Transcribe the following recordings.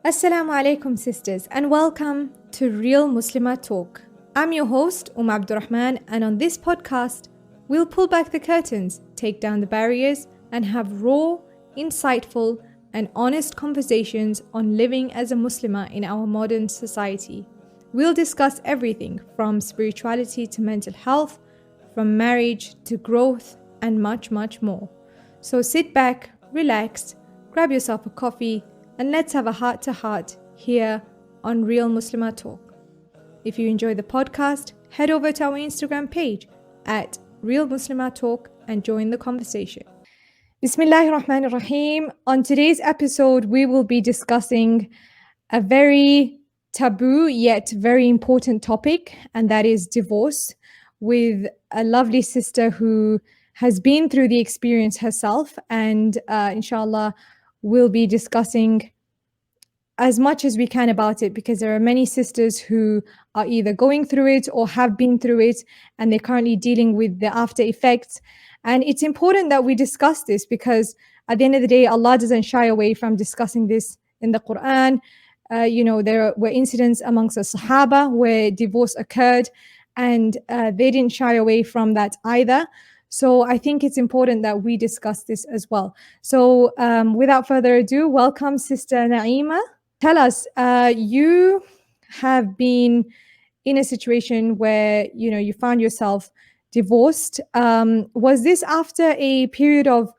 Assalamu alaikum, sisters, and welcome to Real Muslimah Talk. I'm your host, Abdurrahman, and on this podcast, we'll pull back the curtains, take down the barriers, and have raw, insightful, and honest conversations on living as a Muslimah in our modern society. We'll discuss everything from spirituality to mental health, from marriage to growth, and much, much more. So sit back, relax, grab yourself a coffee, and let's have a heart-to-heart here on Real Muslimah Talk. If you enjoy the podcast, head over to our Instagram page at Real Muslimah Talk and join the conversation. Bismillahir Rahmanir Rahim. On today's episode, we will be discussing a very taboo yet very important topic, and that is divorce, with a lovely sister who has been through the experience herself, and inshallah we'll be discussing as much as we can about it, because there are many sisters who are either going through it or have been through it, and they're currently dealing with the after effects. And it's important that we discuss this, because at the end of the day, Allah doesn't shy away from discussing this in the Quran. There were incidents amongst the Sahaba where divorce occurred, and they didn't shy away from that either. So I think it's important that we discuss this as well. So without further ado, welcome, Sister Naimah. Tell us, you have been in a situation where, you found yourself divorced. Was this after a period of,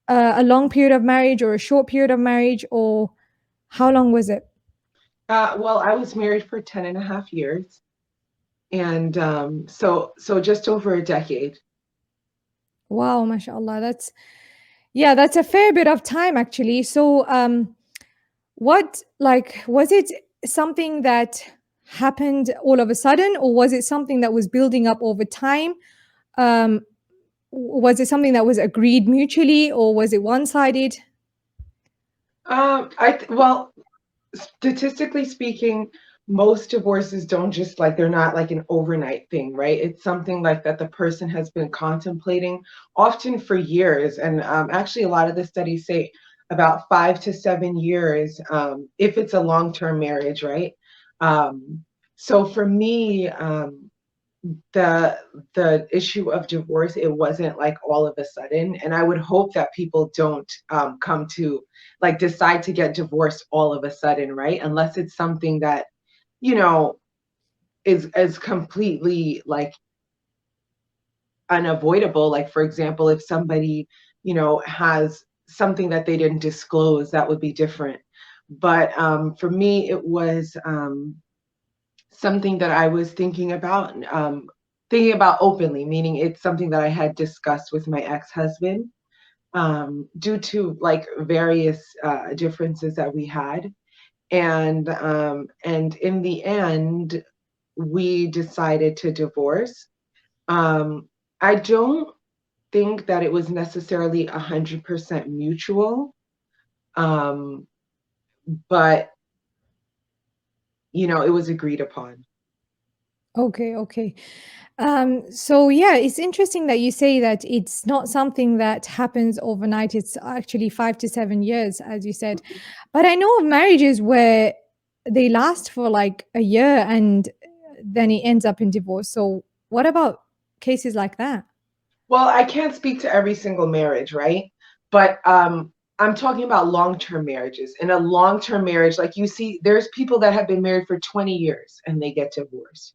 a long period of marriage or a short period of marriage, or how long was it? Well, I was married for 10 and a half years. And so just over a decade. Wow, mashallah. That's a fair bit of time, actually. So, was it something that happened all of a sudden, or was it something that was building up over time? Was it something that was agreed mutually, or was it one-sided? Well, statistically speaking, most divorces don't just they're not like an overnight thing, right? It's something like that the person has been contemplating often for years. And actually, a lot of the studies say about 5 to 7 years, if it's a long-term marriage, right? So for me, the issue of divorce, it wasn't like all of a sudden, and I would hope that people don't come to decide to get divorced all of a sudden, right? Unless it's something that is completely unavoidable. Like, for example, if somebody has something that they didn't disclose, that would be different. But for me, it was something that I was thinking about openly, meaning it's something that I had discussed with my ex-husband, due to various differences that we had. And in the end, we decided to divorce. I don't think that it was necessarily 100% mutual, but it was agreed upon. Okay. So yeah, it's interesting that you say that it's not something that happens overnight. It's actually 5 to 7 years, as you said. But I know of marriages where they last for like a year and then it ends up in divorce. So what about cases like that? Well, I can't speak to every single marriage, right? But I'm talking about long-term marriages. In a long-term marriage, like you see, there's people that have been married for 20 years and they get divorced.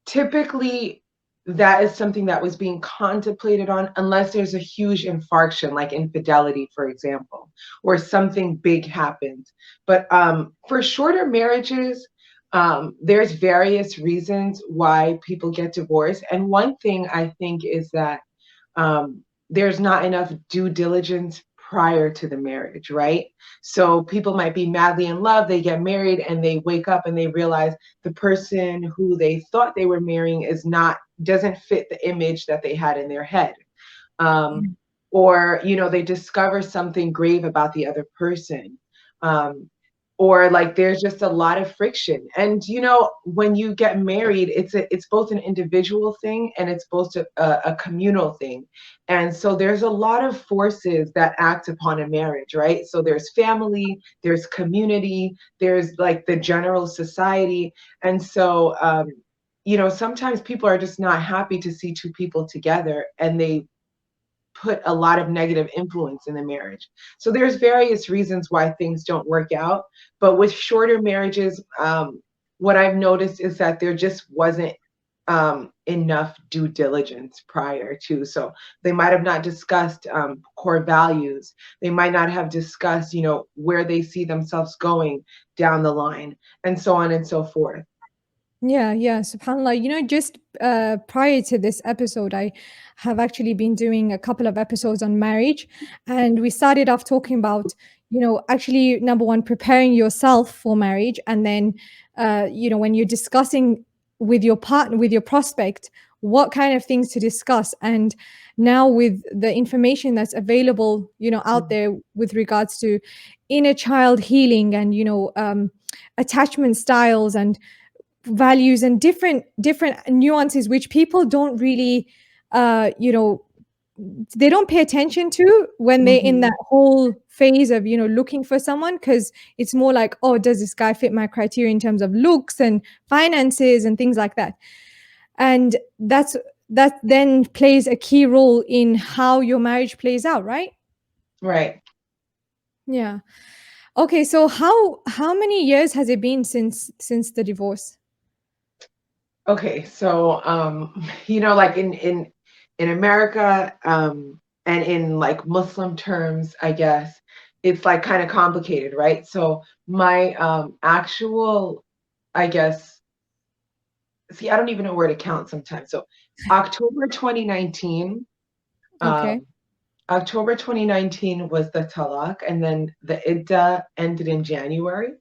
Typically, that is something that was being contemplated on, unless there's a huge infarction, like infidelity, for example, or something big happens. But for shorter marriages, there's various reasons why people get divorced. And one thing I think is that there's not enough due diligence prior to the marriage, right? So people might be madly in love, they get married, and they wake up and they realize the person who they thought they were marrying doesn't fit the image that they had in their head. Or they discover something grave about the other person. or like there's just a lot of friction. And when you get married, it's both an individual thing and it's both a communal thing. And so there's a lot of forces that act upon a marriage, right? So there's family, there's community, there's like the general society. And so sometimes people are just not happy to see two people together, and they put a lot of negative influence in the marriage. So there's various reasons why things don't work out. But with shorter marriages, what I've noticed is that there just wasn't enough due diligence prior to. So they might have not discussed core values. They might not have discussed, where they see themselves going down the line, and so on and so forth. Yeah, yeah, subhanAllah. Just prior to this episode, I have actually been doing a couple of episodes on marriage. And we started off talking about, actually, number one, preparing yourself for marriage. And then, when you're discussing with your partner, with your prospect, what kind of things to discuss. And now with the information that's available, out there with regards to inner child healing and, attachment styles and values and different nuances which people don't really they don't pay attention to when they're in that whole phase of looking for someone, because it's more like, oh, does this guy fit my criteria in terms of looks and finances and things like that. And that then plays a key role in how your marriage plays out, right? Right. Yeah. Okay, so how many years has it been since the divorce? Okay, so like in America, and in like Muslim terms, I guess it's like kind of complicated, right? So my actual, I guess, see, I don't even know where to count sometimes. So October 2019, Okay. um, October 2019 was the talaq, and then the idda ended in January,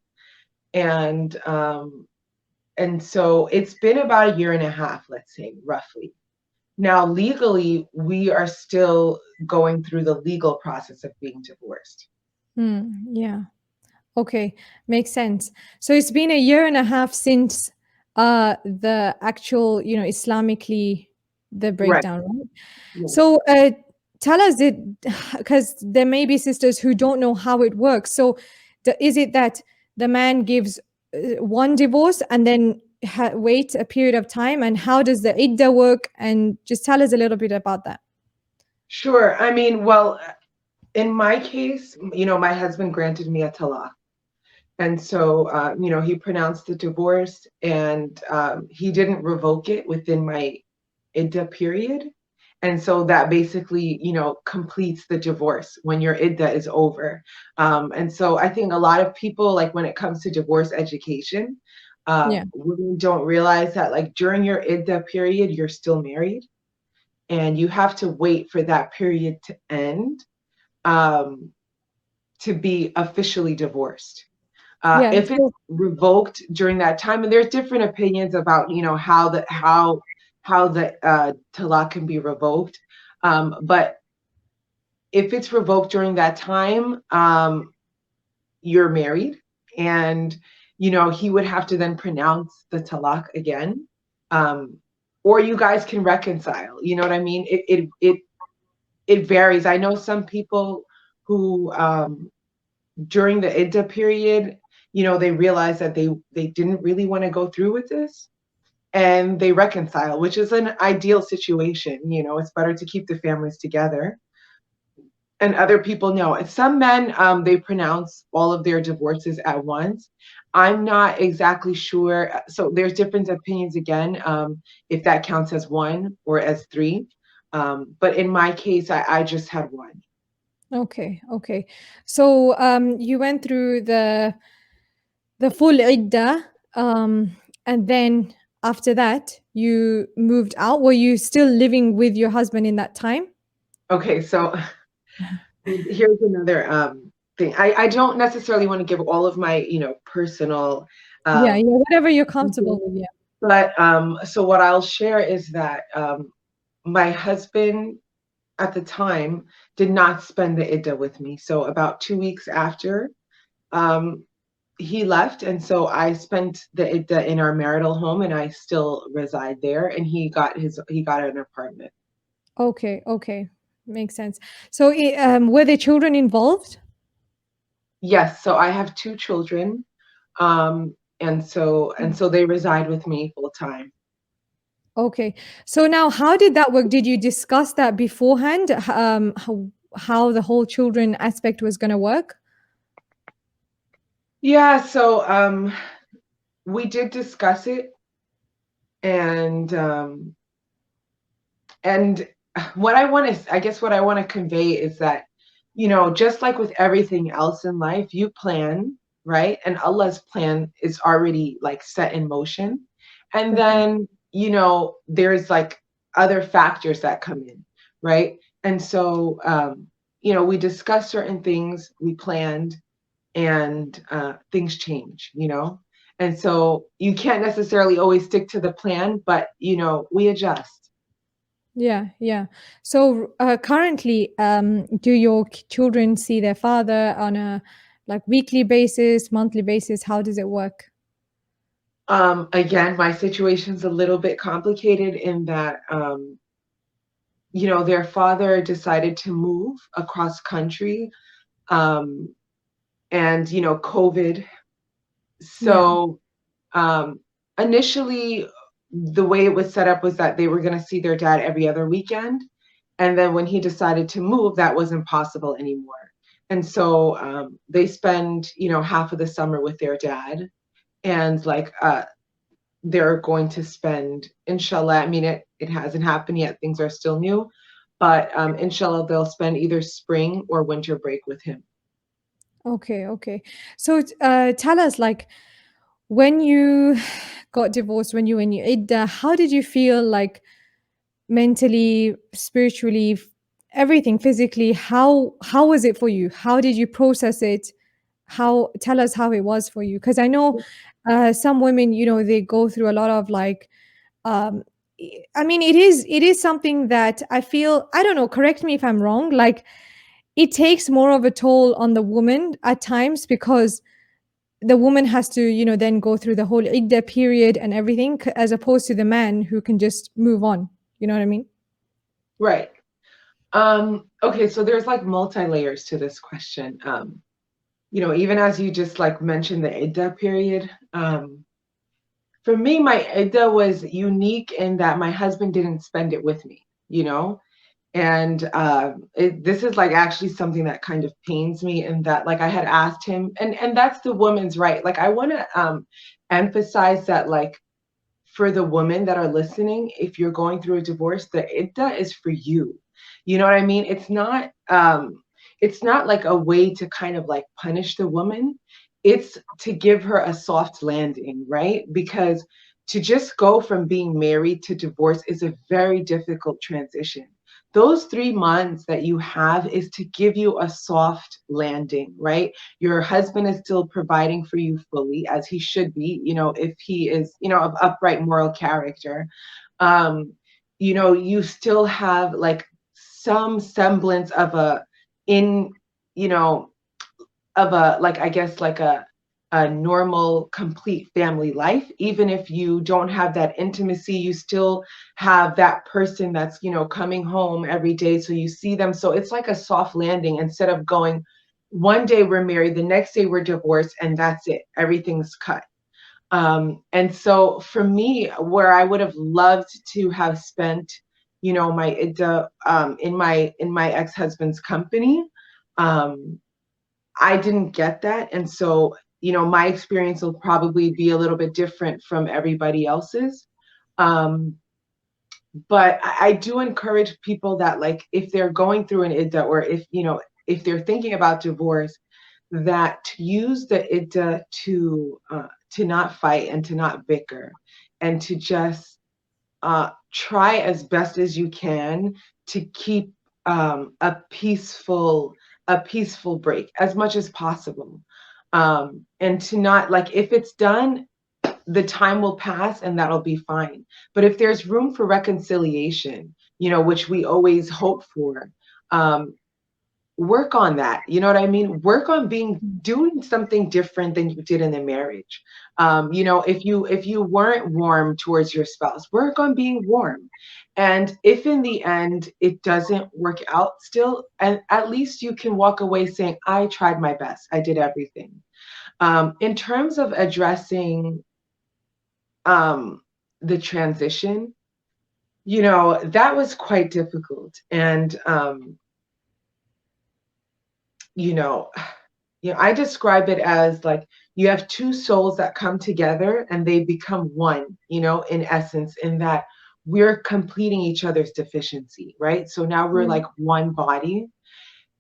and so it's been about a year and a half, let's say, roughly. Now, legally, we are still going through the legal process of being divorced. Yeah. Okay, makes sense. So it's been a year and a half since the actual, Islamically the Right. breakdown, right? Yeah. So tell us it, because there may be sisters who don't know how it works. So is it that the man gives one divorce and then wait a period of time, and how does the idda work? And just tell us a little bit about that. Sure. I mean, well, in my case, my husband granted me a talaq. And so, he pronounced the divorce, and he didn't revoke it within my idda period. And so that basically, completes the divorce when your idda is over. And so I think a lot of people, like when it comes to divorce education, Yeah. women don't realize that like during your idda period, you're still married, and you have to wait for that period to end um, to be officially divorced. Yeah. If it's So revoked during that time, and there's different opinions about how the talaq can be revoked, but if it's revoked during that time, you're married, and he would have to then pronounce the talaq again, um, or you guys can reconcile. You know what I mean? It varies. I know some people who during the idda period, they realize that they didn't really want to go through with this, and they reconcile, which is an ideal situation. It's better to keep the families together. And other people know. And some men, they pronounce all of their divorces at once. I'm not exactly sure. So there's different opinions again, if that counts as one or as three. But in my case, I just had one. okay, okay. So you went through the full idda, and then after that you moved out. Were you still living with your husband in that time? Okay, so here's another thing. I don't necessarily want to give all of my, personal Yeah, um, yeah, whatever you're comfortable details, with. Yeah. but so what I'll share is that my husband at the time did not spend the idda with me. So about 2 weeks after, um, he left, and so I spent the idda in our marital home, and I still reside there. And he got an apartment. Okay, okay, makes sense. So, were there children involved? Yes, so I have two children, and so they reside with me full time. Okay. So now, how did that work? Did you discuss that beforehand? How the whole children aspect was going to work? Yeah, so we did discuss it, and and what I want to, I guess what I want to convey is that, just like with everything else in life, you plan, right? And Allah's plan is already like set in motion. And Okay. then, there's like other factors that come in, right? And so, we discussed certain things, we planned, and things change, And so you can't necessarily always stick to the plan, but, we adjust. Yeah, yeah. So currently, do your children see their father on a like weekly basis, monthly basis? How does it work? Again, my situation's a little bit complicated in that, their father decided to move across country, um, and, COVID. Yeah. So, um, initially, the way it was set up was that they were going to see their dad every other weekend. And then when he decided to move, that wasn't possible anymore. And so they spend, half of the summer with their dad. And like they're going to spend, inshallah, I mean, it hasn't happened yet, things are still new, but inshallah, they'll spend either spring or winter break with him. Okay, okay. So tell us, like, when you got divorced, when you were in your iddah, how did you feel, like, mentally, spiritually, everything, physically? How was it for you? How did you process it? How Tell us how it was for you, because I know some women, they go through a lot of like um I mean, it is something that I feel, I don't know, correct me if I'm wrong, like it takes more of a toll on the woman at times, because the woman has to, then go through the whole iddah period and everything, as opposed to the man who can just move on. You know what I mean? Right. Okay, so there's like multi layers to this question. Even as you just like mentioned the idda period, for me, my idda was unique in that my husband didn't spend it with me, and this is like actually something that kind of pains me, in that like I had asked him, and that's the woman's right. Like I want to emphasize that, like, for the women that are listening, if you're going through a divorce, the idda is for you. You know what I mean? It's not like a way to kind of like punish the woman. It's to give her a soft landing, right? Because to just go from being married to divorce is a very difficult transition. Those 3 months that you have is to give you a soft landing, right? Your husband is still providing for you fully, as he should be, if he is, of upright moral character. Um, you still have like some semblance of in, you know, like, I guess, like a normal, complete family life. Even if you don't have that intimacy, you still have that person that's, coming home every day. So you see them. So it's like a soft landing, instead of going, one day we're married, the next day we're divorced, and that's it. Everything's cut. And so for me, where I would have loved to have spent, my idda, in my ex-husband's company, um, I didn't get that. And so, my experience will probably be a little bit different from everybody else's. Um, but I do encourage people that, like, if they're going through an idda, or if they're thinking about divorce, that to use the idda to not fight and to not bicker, and to just try as best as you can to keep a peaceful break as much as possible, and to not, like, if it's done, the time will pass and that'll be fine. But if there's room for reconciliation, which we always hope for, um, work on that. You know what I mean? Work on doing something different than you did in the marriage. If you weren't warm towards your spouse, work on being warm. And if in the end it doesn't work out still, and at least you can walk away saying, I tried my best. I did everything. In terms of addressing the transition, that was quite difficult. And you know, I describe it as like you have two souls that come together and they become one, in essence, in that we're completing each other's deficiency, right? So now we're Mm, like one body.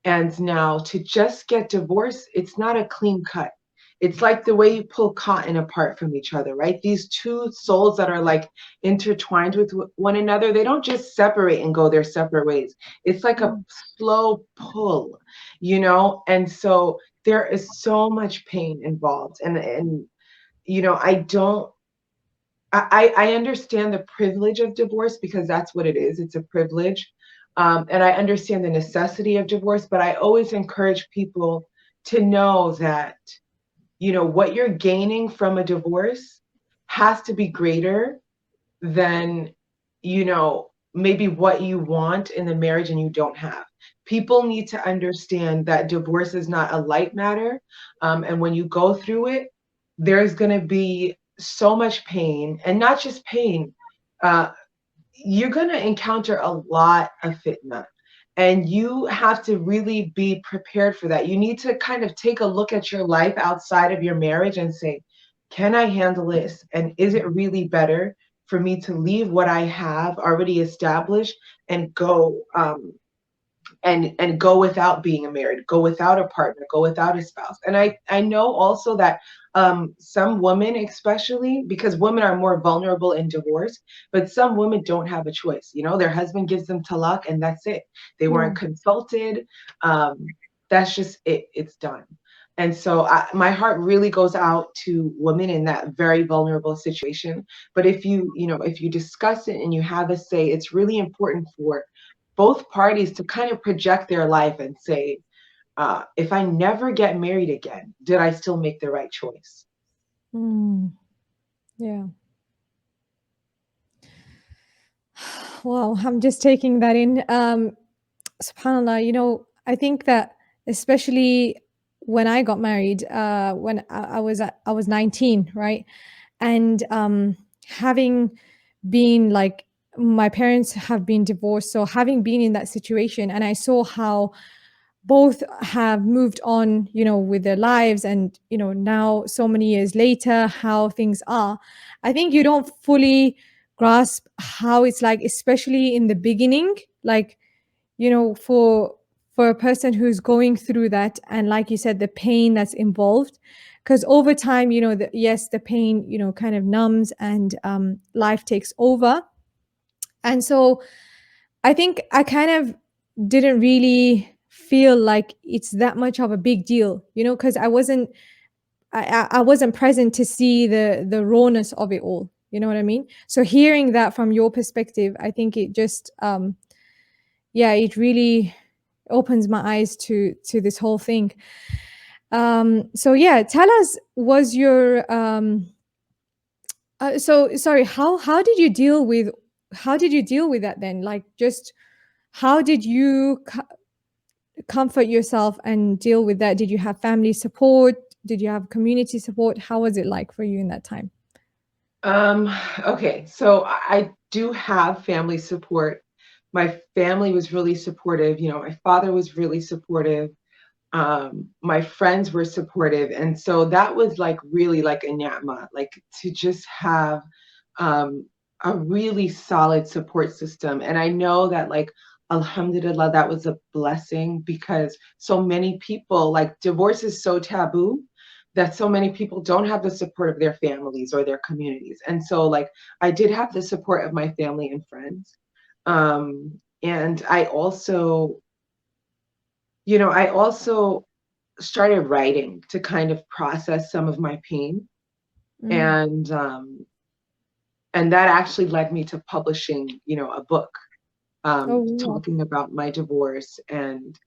And now to just get divorced, it's not a clean cut. It's like the way you pull cotton apart from each other, right? These two souls that are like intertwined with one another, they don't just separate and go their separate ways. It's like a mm, slow pull, And so there is so much pain involved. And I don't I understand the privilege of divorce because that's what it is. It's a privilege. And I understand the necessity of divorce, but I always encourage people to know that, what you're gaining from a divorce has to be greater than, maybe what you want in the marriage and you don't have. People need to understand that divorce is not a light matter. And when you go through it, there's going to be so much pain, and not just pain. Uh, you're going to encounter a lot of fitna. And you have to really be prepared for that. You need to kind of take a look at your life outside of your marriage and say, can I handle this? And is it really better for me to leave what I have already established and go and go without being married, go without a partner, go without a spouse? And I know also that some women, especially because women are more vulnerable in divorce, but some women don't have a choice. Their husband gives them talaq and that's it. They yeah. weren't consulted. That's just it. It's done. And so my heart really goes out to women in that very vulnerable situation. But if you discuss it and you have a say, it's really important for both parties to kind of project their life and say, if I never get married again, did I still make the right choice? Mm, yeah. Well, I'm just taking that in. SubhanAllah, I think that especially when I got married, when I was 19, right? And having been like my parents have been divorced, so having been in that situation, and I saw how both have moved on, with their lives, and now so many years later, how things are. I think you don't fully grasp how it's like, especially in the beginning, like for a person who's going through that, and like you said, the pain that's involved, because over time, yes, the pain kind of numbs, and life takes over. And so I think I kind of didn't really feel like it's that much of a big deal, because I wasn't present to see the rawness of it all. You know what I mean? So hearing that from your perspective, I think it just yeah, it really opens my eyes to this whole thing. So yeah, tell us, was your so sorry, how did you deal with that then? Like, just how did you comfort yourself and deal with that? Did you have family support? Did you have community support? How was it like for you in that time? Okay, so I do have family support. My family was really supportive. My father was really supportive. My friends were supportive. And so that was like really like a ni'mah, like to just have um, a really solid support system. And I know that, like, alhamdulillah, that was a blessing because so many people, like, divorce is so taboo that so many people don't have the support of their families or their communities. And so, like, I did have the support of my family and friends. And I also started writing to kind of process some of my pain. Mm, And that actually led me to publishing, a book. Oh, wow. talking about my divorce and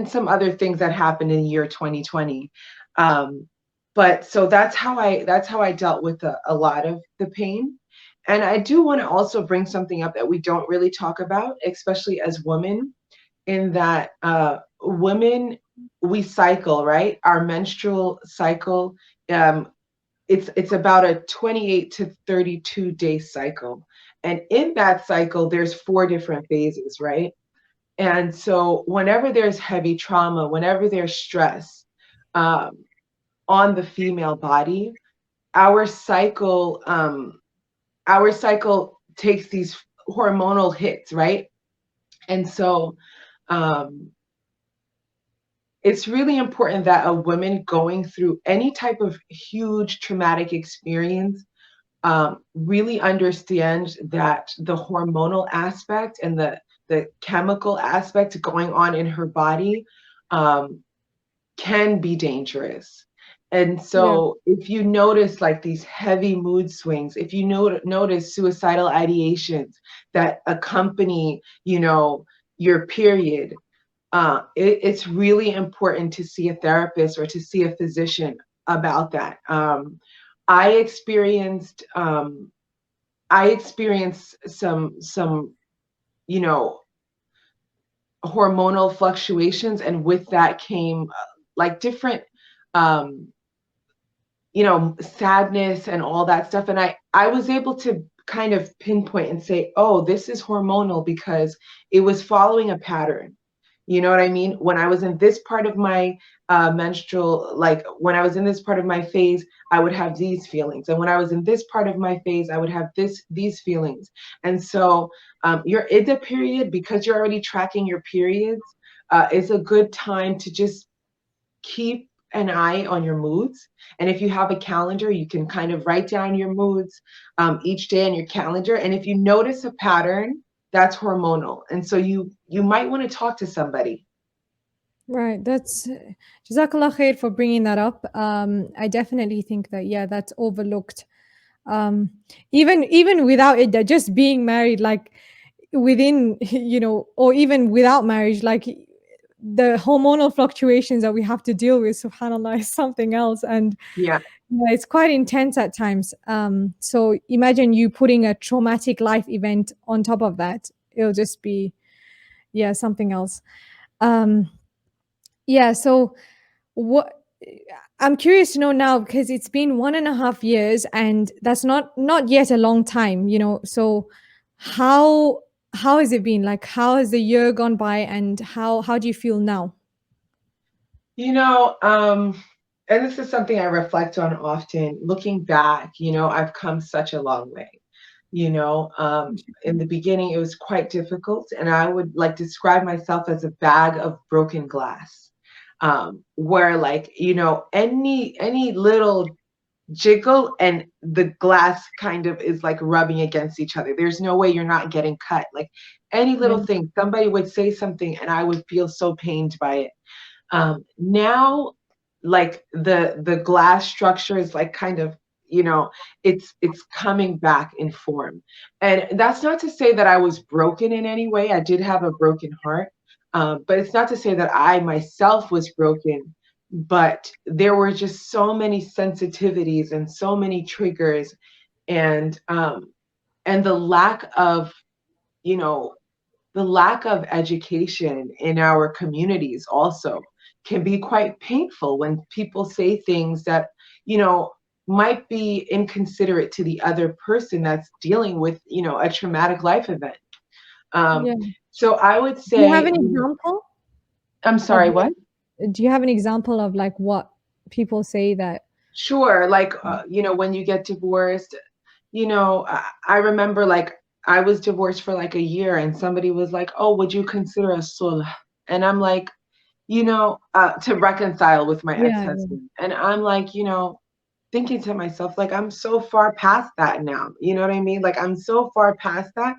some other things that happened in the year 2020. Um, but so that's how I dealt with a lot of the pain. And I do want to also bring something up that we don't really talk about, especially as women, in that women, we cycle, right? Our menstrual cycle, um, it's about a 28 to 32 day cycle. And in that cycle, there's four different phases, right? And so whenever there's heavy trauma, whenever there's stress um, on the female body, our cycle, our cycle takes these hormonal hits, right? And so um, it's really important that a woman going through any type of huge traumatic experience really understands that the hormonal aspect and the chemical aspect going on in her body um, can be dangerous. And Yeah. so if you notice like these heavy mood swings, if you notice suicidal ideations that accompany, your period, it's really important to see a therapist or to see a physician about that. I experienced um, I experienced some you know hormonal fluctuations, and with that came like different um, sadness and all that stuff. And I was able to kind of pinpoint and say, oh, this is hormonal because it was following a pattern. You know what I mean? When I was in this part of my menstrual, like when I was in this part of my phase, I would have these feelings. And when I was in this part of my phase, I would have these feelings. And so your IDDA period, because you're already tracking your periods, is a good time to just keep an eye on your moods. And if you have a calendar, you can kind of write down your moods each day on your calendar. And if you notice a pattern, that's hormonal. And so you might want to talk to somebody. Right. That's Jazakallah khair for bringing that up. I definitely think that, yeah, that's overlooked. Um, even without it, just being married, like within, or even without marriage, like the hormonal fluctuations that we have to deal with, subhanallah, is something else. And Yeah. yeah, it's quite intense at times. So imagine you putting a traumatic life event on top of that. It'll just be, yeah, something else. Um, yeah. So what I'm curious to know now, because it's been 1.5 years, and that's not yet a long time. So how how has it been? Like, how has the year gone by, and how do you feel now? You know, um, and this is something I reflect on often. Looking back, I've come such a long way. In the beginning, it was quite difficult, and I would like describe myself as a bag of broken glass, where like any little jiggle and the glass kind of is like rubbing against each other. There's no way you're not getting cut. Like any Yeah, little thing, somebody would say something, and I would feel so pained by it. Now, like the glass structure is like kind of, it's coming back in form. And that's not to say that I was broken in any way. I did have a broken heart, but it's not to say that I myself was broken. But there were just so many sensitivities and so many triggers, and the lack of, you know, the lack of education in our communities also can be quite painful when people say things that, you know, might be inconsiderate to the other person that's dealing with, a traumatic life event. Um, yeah. so I would Do you have say, an example I'm of sorry, what? do you have an example of like what people say that? Sure. Like, when you get divorced, I remember like I was divorced for like a year, and somebody was like, oh, would you consider a sulh? And I'm like, to reconcile with my Yeah, yeah, ex-husband. And I'm like, thinking to myself, like, I'm so far past that now. You know what I mean? Like, I'm so far past that.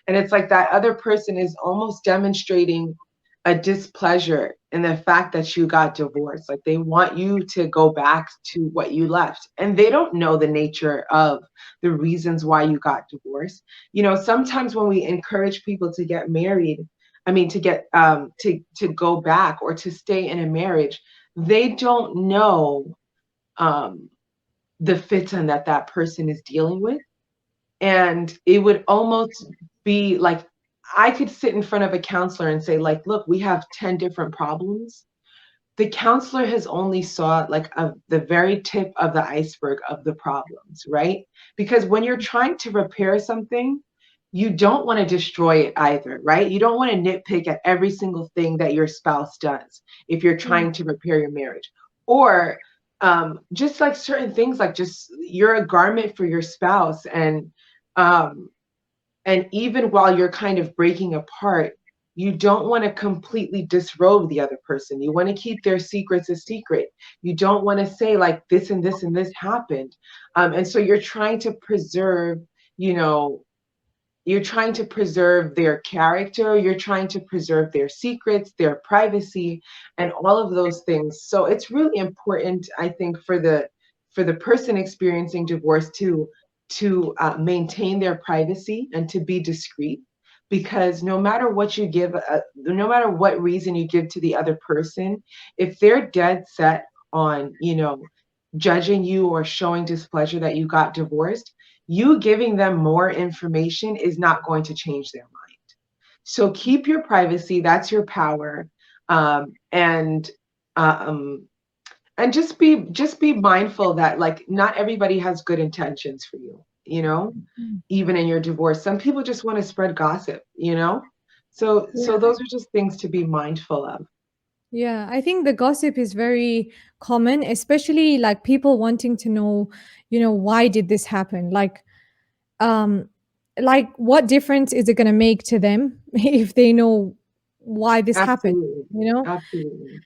And it's like that other person is almost demonstrating a displeasure in the fact that you got divorced. Like they want you to go back to what you left. And they don't know the nature of the reasons why you got divorced. You know, sometimes when we encourage people to get married, I mean to get to go back or to stay in a marriage, they don't know um the fitan that that person is dealing with. And it would almost be like I could sit in front of a counselor and say, like, look, we have 10 different problems. The counselor has only saw like the very tip of the iceberg of the problems, right? Because when you're trying to repair something, you don't want to destroy it either, right? You don't want to nitpick at every single thing that your spouse does if you're Mm. trying to repair your marriage. Or just like certain things, like just you're a garment for your spouse, um, and even while you're kind of breaking apart, you don't want to completely disrobe the other person. You want to keep their secrets a secret. You don't want to say like this and this and this happened. And so you're trying to preserve, you know, you're trying to preserve their character, you're trying to preserve their secrets, their privacy, and all of those things. So it's really important, I think, for the person experiencing divorce to maintain their privacy and to be discreet, because no matter what you give, no matter what reason you give to the other person, if they're dead set on, you know, judging you or showing displeasure that you got divorced, you giving them more information is not going to change their mind. So keep your privacy. That's your power. Um, and um, and just be mindful that like not everybody has good intentions for you, you know, Mm. even in your divorce. Some people just want to spread gossip, you know? So Yeah. those are just things to be mindful of. Yeah, I think the gossip is very common, especially like people wanting to know, why did this happen? Um, what difference is it going to make to them if they know why this happened? Absolutely. You know? Absolutely.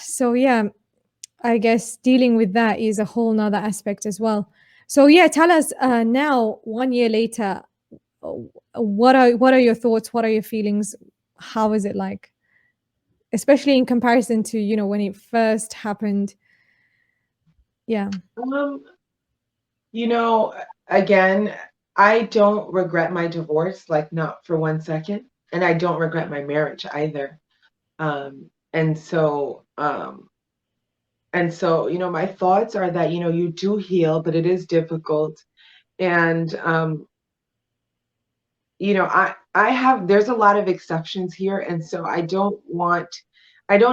So yeah, I guess dealing with that is a whole nother aspect as well. So yeah, tell us now, 1 year later, uh, what are your thoughts? What are your feelings? How is it like? Especially in comparison to, when it first happened. Yeah. Um, You know, again, I don't regret my divorce, like not for 1 second, and I don't regret my marriage either. And so, you know, my thoughts are that, you know, you do heal, but it is difficult. And you know, I have there's a lot of exceptions here, and so I don't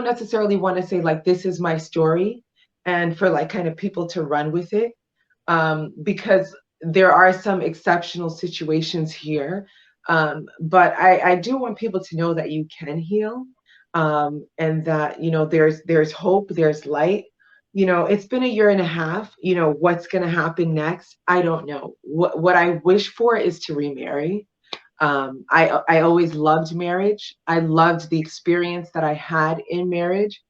necessarily want to say like this is my story and for like kind of people to run with it, because there are some exceptional situations here. But I do want people to know that you can heal, and that, you know, there's hope, there's light. You know, it's been a year and a half. You know, what's going to happen next? I don't know. What I wish for is to remarry. I always loved marriage. I loved the experience that I had in marriage.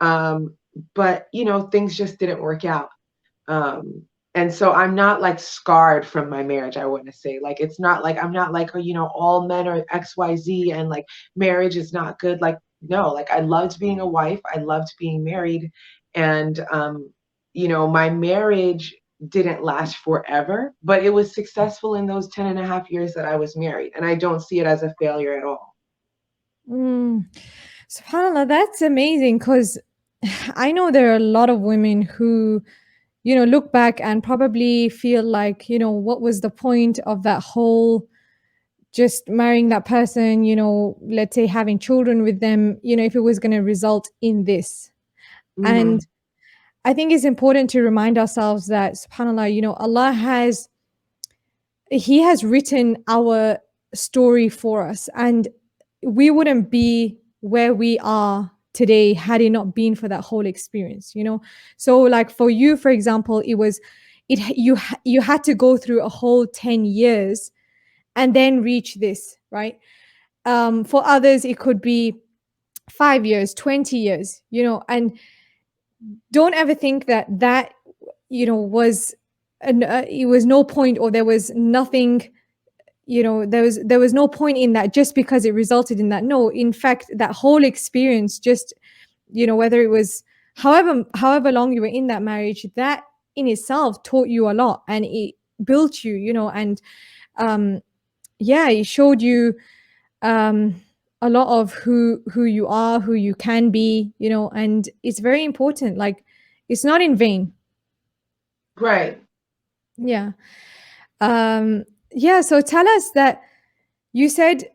Um, but you know, things just didn't work out. Um, and so I'm not like scarred from my marriage, I want to say. Like it's not like I'm not like, oh, you know, all men are XYZ and like marriage is not good. Like, no, like I loved being a wife, I loved being married. And you know, my marriage didn't last forever, but it was successful in those 10 and a half years that I was married. And I don't see it as a failure at all. Mm. SubhanAllah, that's amazing because I know there are a lot of women who, look back and probably feel like, what was the point of that whole just marrying that person, let's say having children with them, if it was going to result in this. And Hmm. I think it's important to remind ourselves that, subhanAllah, Allah He has written our story for us, and we wouldn't be where we are today had it not been for that whole experience. So like for you, for example, it was it you had to go through a whole 10 years and then reach this, right? For others it could be 5 years, 20 years, and don't ever think that was it was no point, or there was nothing there was no point in that just because it resulted in that. No, in fact, that whole experience, just whether it was however long you were in that marriage, that in itself taught you a lot, and it built you, and um yeah, it showed you um a lot of who you are, who you can be, and it's very important. Like, it's not in vain. Right. Yeah. Yeah, so tell us that you said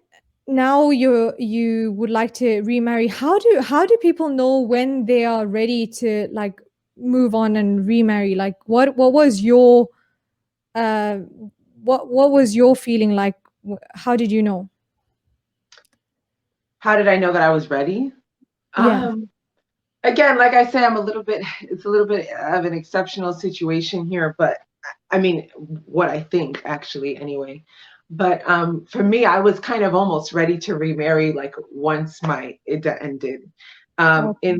now you would like to remarry. How do people know when they are ready to, like, move on and remarry? Like, what was your uh what was your feeling like? How did you know? How did I know that I was ready? Yeah. Um, Again, like I said, it's a little bit of an exceptional situation here, but I mean, what I think actually anyway. But for me, I was kind of almost ready to remarry like once my idda ended. Okay.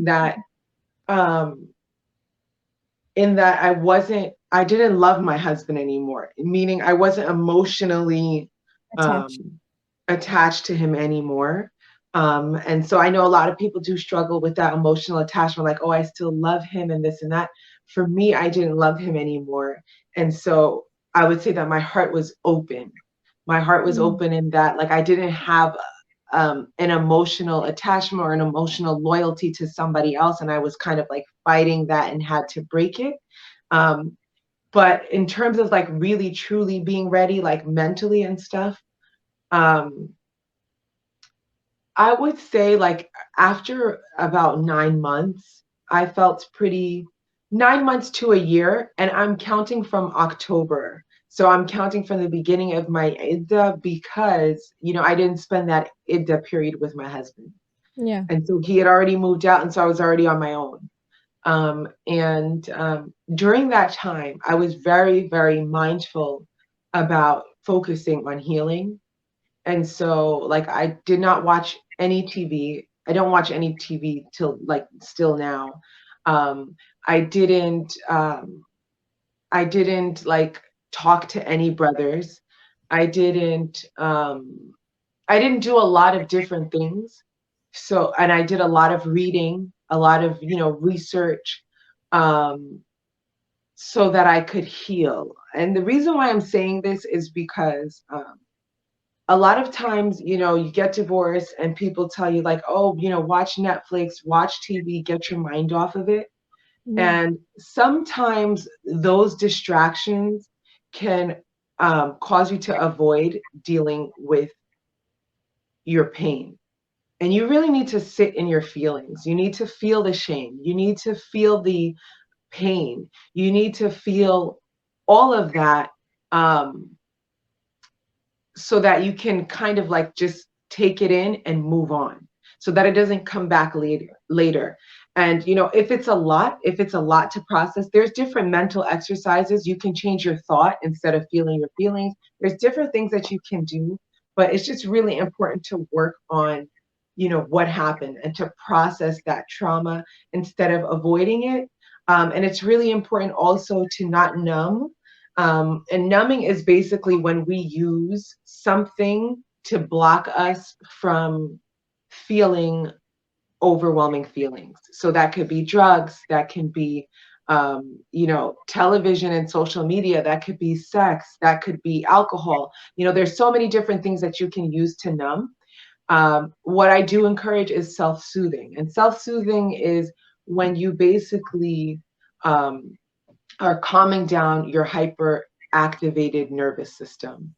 Um, in that I didn't love my husband anymore, meaning I wasn't emotionally Attached. um, attached to him anymore. And so I know a lot of people do struggle with that emotional attachment, like, oh, I still love him and this and that. For me, I didn't love him anymore. And so I would say that my heart was open. My heart was Mm. open in that, like, I didn't have an emotional attachment or an emotional loyalty to somebody else. And I was kind of like fighting that and had to break it. Um, but in terms of like really truly being ready, like mentally and stuff, um, I would say like after about 9 months, I felt pretty 9 months to a year, and I'm counting from October. So I'm counting from the beginning of my idda because, I didn't spend that idda period with my husband. Yeah. And so he had already moved out, and so I was already on my own. And during that time, I was very, very mindful about focusing on healing. And so, like, I did not watch any TV. I don't watch any TV till like still now. Um, I didn't. I didn't like talk to any brothers. I didn't. I didn't do a lot of different things. So, and I did a lot of reading, a lot of, research, um, so that I could heal. And the reason why I'm saying this is because a lot of times, you get divorced and people tell you, like, oh, watch Netflix, watch TV, get your mind off of it. Yeah. And sometimes those distractions can cause you to avoid dealing with your pain. And you really need to sit in your feelings. You need to feel the shame. You need to feel the pain. You need to feel all of that, um, so that you can kind of like just take it in and move on, so that it doesn't come back later. And if it's a lot to process, there's different mental exercises. You can change your thought instead of feeling your feelings. There's different things that you can do, but it's just really important to work on what happened and to process that trauma instead of avoiding it. And it's really important also to not numb. And numbing is basically when we use something to block us from feeling overwhelming feelings. So that could be drugs, that can be, television and social media, that could be sex, that could be alcohol. There's so many different things that you can use to numb. What I do encourage is self soothing. And self soothing is when you basically, um, are calming down your hyperactivated nervous system.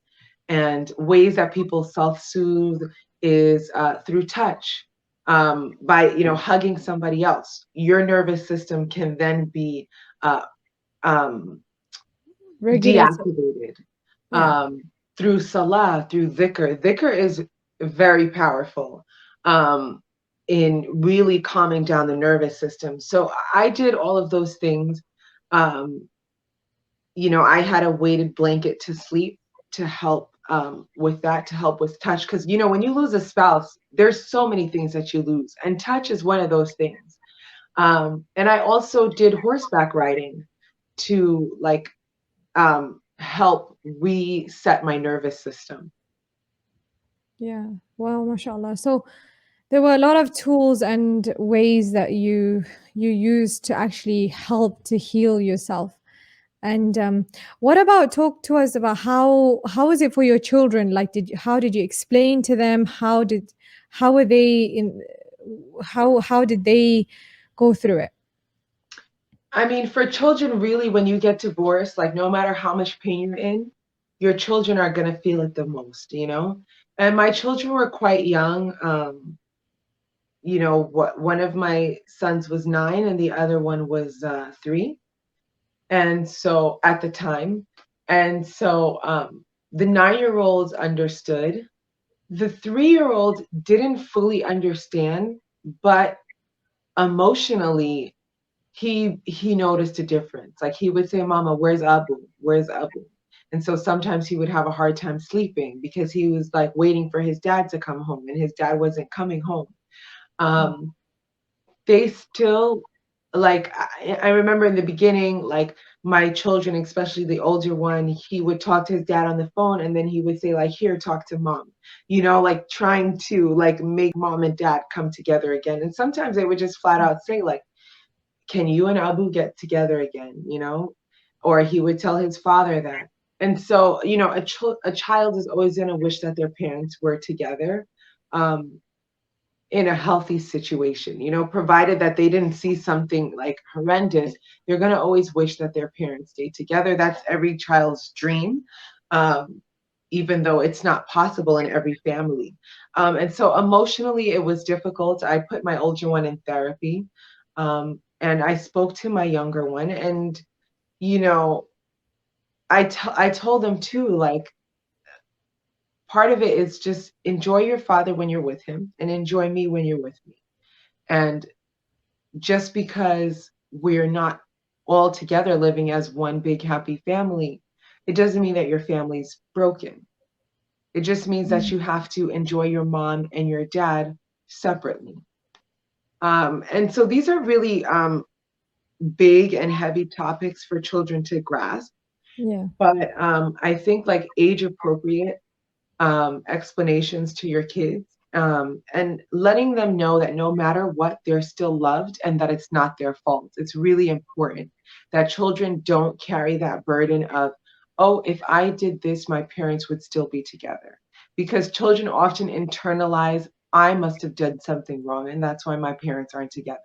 And ways that people self-soothe is through touch, by hugging somebody else. Your nervous system can then be uh, um, Regulated. deactivated, Yeah. through salah, through dhikr. Dhikr is very powerful, um, in really calming down the nervous system. So I did all of those things. Um, I had a weighted blanket to sleep to help, with that, to help with touch. Because, when you lose a spouse, there's so many things that you lose, and touch is one of those things. And I also did horseback riding to like help reset my nervous system. Yeah. Wow, mashallah. So there were a lot of tools and ways that you used to actually help to heal yourself. And what about talk to us about how was it for your children? Like, how did you explain to them? How were they in? How did they go through it? I mean, for children, really, when you get divorced, like no matter how much pain you're in, your children are going to feel it the most, you know? And my children were quite young. What one of my sons was 9 and the other one was 3. And so at the time, and so the 9-year-olds understood. The 3-year-old didn't fully understand, but emotionally he noticed a difference. Like he would say, "Mama, where's Abu? Where's Abu?" And so sometimes he would have a hard time sleeping because he was like waiting for his dad to come home, and his dad wasn't coming home. Um, they still like I remember in the beginning, like my children, especially the older one, he would talk to his dad on the phone and then he would say like, "Here, talk to mom," like trying to like make mom and dad come together again. And sometimes they would just flat out say like, "Can you and Abu get together again?" Or he would tell his father that. And so, a child is always going to wish that their parents were together. Um, in a healthy situation, provided that they didn't see something like horrendous, they're going to always wish that their parents stay together. That's every child's dream, um, even though it's not possible in every family. And so emotionally, it was difficult. I put my older one in therapy, and I spoke to my younger one, and you know, I told them too, like part of it is just enjoy your father when you're with him, and enjoy me when you're with me. And just because we're not all together living as one big happy family, it doesn't mean that your family's broken. It just means that Mm. you have to enjoy your mom and your dad separately. And so these are really big and heavy topics for children to grasp. Yeah. But I think like age appropriate explanations to your kids, and letting them know that no matter what, they're still loved and that it's not their fault. It's really important that children don't carry that burden of, oh, if I did this, my parents would still be together. Because children often internalize, I must have done something wrong, and that's why my parents aren't together.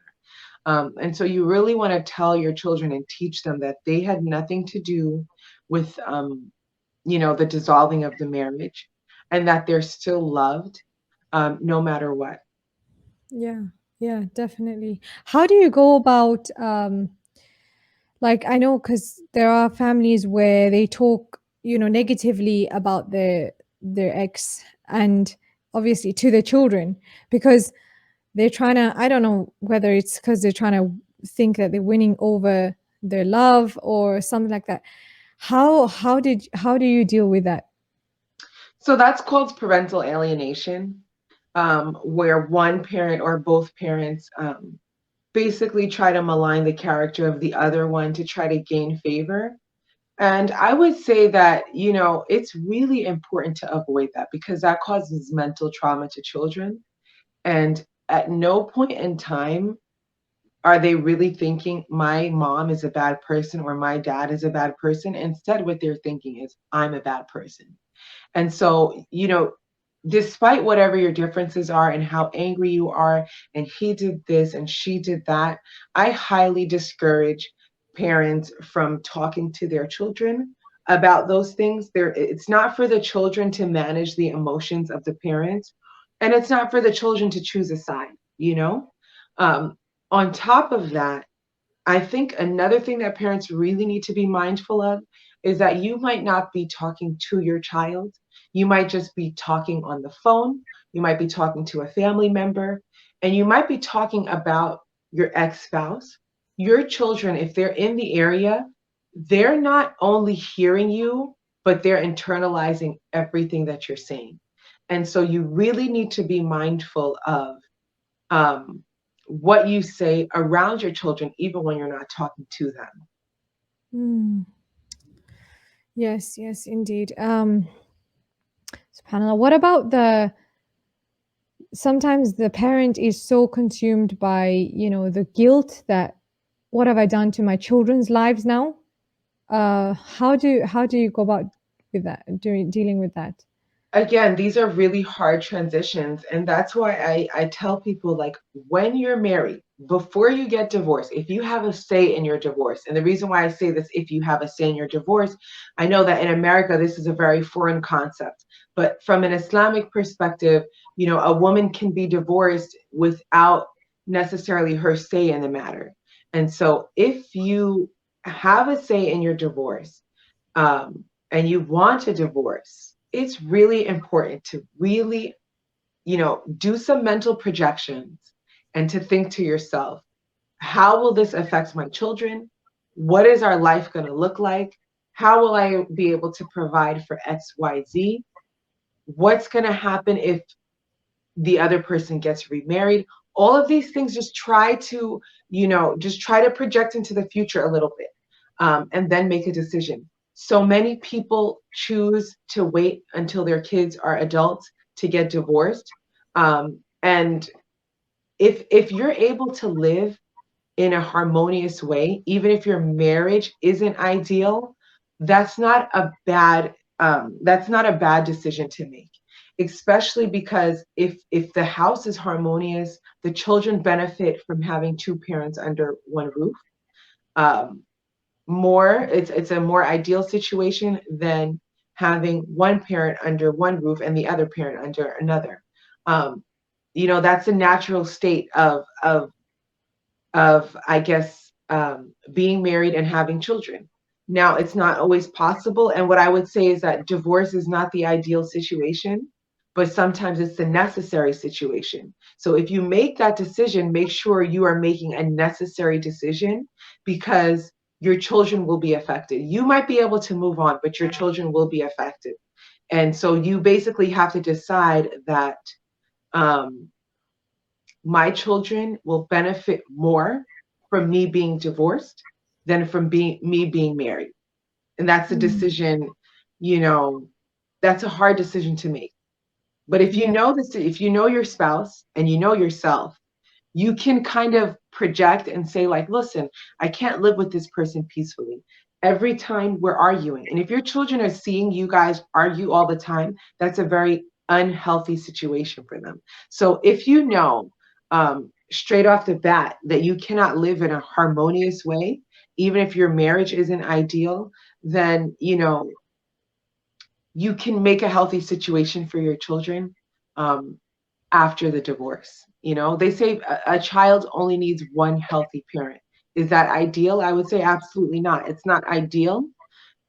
And so you really want to tell your children and teach them that they had nothing to do with the dissolving of the marriage, and that they're still loved, no matter what. Yeah. Yeah, definitely. How do you go about like, I know because there are families where they talk, negatively about their ex, and obviously to their children, because they're trying to, I don't know whether it's because they're trying to think that they're winning over their love or something like that. How do you deal with that? So that's called parental alienation, where one parent or both parents basically try to malign the character of the other one to try to gain favor. And I would say that, it's really important to avoid that because that causes mental trauma to children. And at no point in time are they really thinking my mom is a bad person or my dad is a bad person. Instead, what they're thinking is I'm a bad person. And so, despite whatever your differences are and how angry you are, and he did this and she did that, I highly discourage parents from talking to their children about those things. It's not for the children to manage the emotions of the parents, and it's not for the children to choose a side. Um, on top of that, I think another thing that parents really need to be mindful of is that you might not be talking to your child. You might just be talking on the phone. You might be talking to a family member, and you might be talking about your ex spouse. Your children, if they're in the area, they're not only hearing you, but they're internalizing everything that you're saying. And so you really need to be mindful of um, what you say around your children, even when you're not talking to them. Hmm. Yes, yes, indeed. SubhanAllah. What about the sometimes the parent is so consumed by, the guilt that what have I done to my children's lives now? How do you go about with that, dealing with that? Again, these are really hard transitions. And that's why I tell people, like, when you're married, before you get divorced, if you have a say in your divorce, and the reason why I say this, if you have a say in your divorce, I know that in America, this is a very foreign concept. But from an Islamic perspective, a woman can be divorced without necessarily her say in the matter. And so if you have a say in your divorce, and you want a divorce, it's really important to really, do some mental projections and to think to yourself, how will this affect my children? What is our life going to look like? How will I be able to provide for XYZ? What's going to happen if the other person gets remarried? All of these things, just try to project into the future a little bit, and then make a decision. So many people choose to wait until their kids are adults to get divorced. And if you're able to live in a harmonious way, even if your marriage isn't ideal, that's not a bad decision to make. Especially because if the house is harmonious, the children benefit from having two parents under one roof. Um, it's a more ideal situation than having one parent under one roof and the other parent under another. Um, that's a natural state of I guess, being married and having children. Now, it's not always possible. And what I would say is that divorce is not the ideal situation, but sometimes it's the necessary situation. So if you make that decision, make sure you are making a necessary decision, because your children will be affected. You might be able to move on, but your children will be affected. And so you basically have to decide that, um, my children will benefit more from me being divorced than from me being married. And that's a Mm. decision, you know, that's a hard decision to make. But Yeah. if you know your spouse and you know yourself, you can kind of project and say, like, listen, I can't live with this person peacefully. Every time we're arguing. And if your children are seeing you guys argue all the time, that's a very unhealthy situation for them. So if you know, straight off the bat, that you cannot live in a harmonious way, even if your marriage isn't ideal, then, you can make a healthy situation for your children, um, after the divorce. They say a child only needs one healthy parent. Is that ideal? I would say absolutely not. It's not ideal,